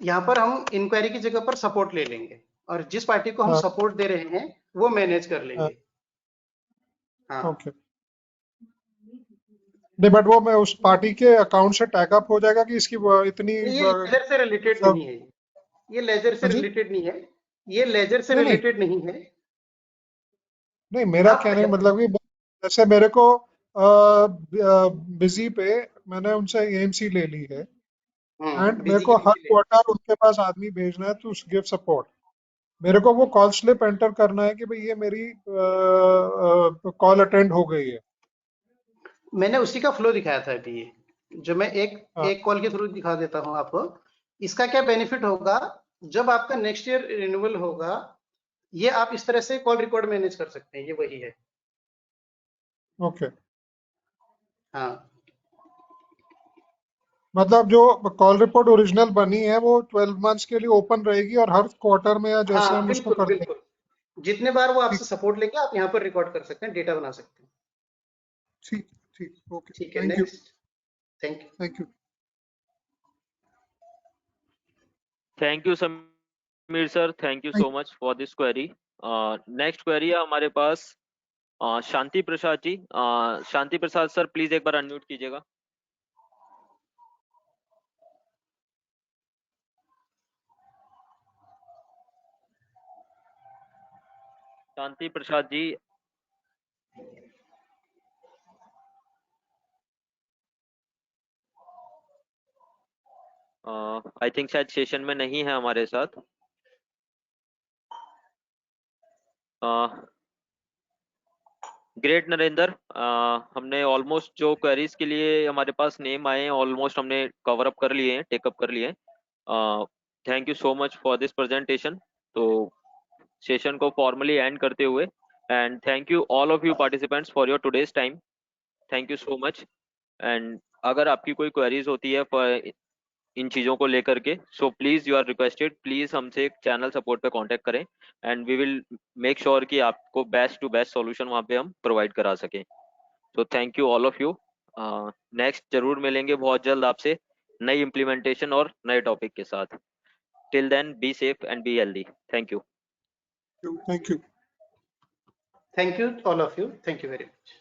यहाँ पर हम इंक्वायरी की जगह पर सपोर्ट ले लेंगे, और जिस पार्टी को हम हाँ सपोर्ट दे रहे हैं वो मैनेज कर हाँ। लेंगे। हाँ, ओके। नहीं, बट वो मैं उस पार्टी के अकाउंट से टैगअप हो जाएगा कि इसकी इतनी ये लेजर से रिलेटेड सब। नहीं है, ये लेजर से हाँ जी। रिलेटेड नहीं है, ये लेजर से नहीं नहीं रिलेटेड नहीं है। नहीं, मेरा आप कहने का मतलब कि जैसे मेरे को बिजी पे मैंने उनसे एएमसी ले ली है, एंड मेरे बिजी की को हर बिजी ले। क्वार्टर उनके पास आदमी भेजना है टू गिव सपोर्ट। मेरे को वो कॉल स्लिप एंटर करना है कि भाई ये मेरी कॉल अटेंड हो गई है। मैंने उसी का फ्लो दिखाया था अभी, ये जो मैं एक हाँ, एक कॉल के थ्रू दिखा देता हूँ आपको। इसका क्या बेनिफिट होगा, जब आपका नेक्स्ट ईयर रिन्यूअल होगा, ये आप इस तरह से कॉल रिकॉर्ड मैनेज कर सकते हैं, ये वही है। ओके। हाँ मतलब जो कॉल रिपोर्ट ओरिजिनल बनी है वो 12 मंथ्स के लिए ओपन रहेगी और हर क्वार्टर में या जैसे हाँ, हम उसको बिल्कुल करते हैं। बिल्कुल, जितने बार वो ठीक। आपसे सपोर्ट लेंगे आप यहाँ पर रिकॉर्ड कर सकते हैं, डेटा बना सकते हैं। ठीक। ठीक, ओके, ठीक है, thank you. Next. Thank you. Thank you. Thank you Sameer sir, thank you so much for this query. Next query है हमारे पास शांति प्रसाद जी। शांति प्रसाद सर, प्लीज एक बार अनम्यूट कीजिएगा। शांति प्रसाद जी, आई थिंक शायद सेशन में नहीं है हमारे साथ। ग्रेट नरेंद्र, हमने ऑलमोस्ट जो क्वेरीज के लिए हमारे पास नेम आए हैं ऑलमोस्ट हमने कवर अप कर लिए हैं, टेकअप कर लिए हैं। Thank you so much for this presentation. तो सेशन को फॉर्मली एंड करते हुए, and thank you all of you participants for your today's time. Thank you so much. And अगर आपकी कोई क्वेरीज होती है इन चीज़ों को लेकर के, so please you are requested, please हमसे चैनल सपोर्ट पे कांटेक्ट करें and we will make sure कि आपको बेस्ट टू बेस्ट सॉल्यूशन वहाँ पे हम प्रोवाइड करा सकें। तो thank you all of you. Next जरूर मिलेंगे बहुत जल्द आपसे नई इम्प्लीमेंटेशन और नए टॉपिक के साथ। Till then be safe and be healthy. Thank you. Thank you. Thank you, all of you. Thank you very much.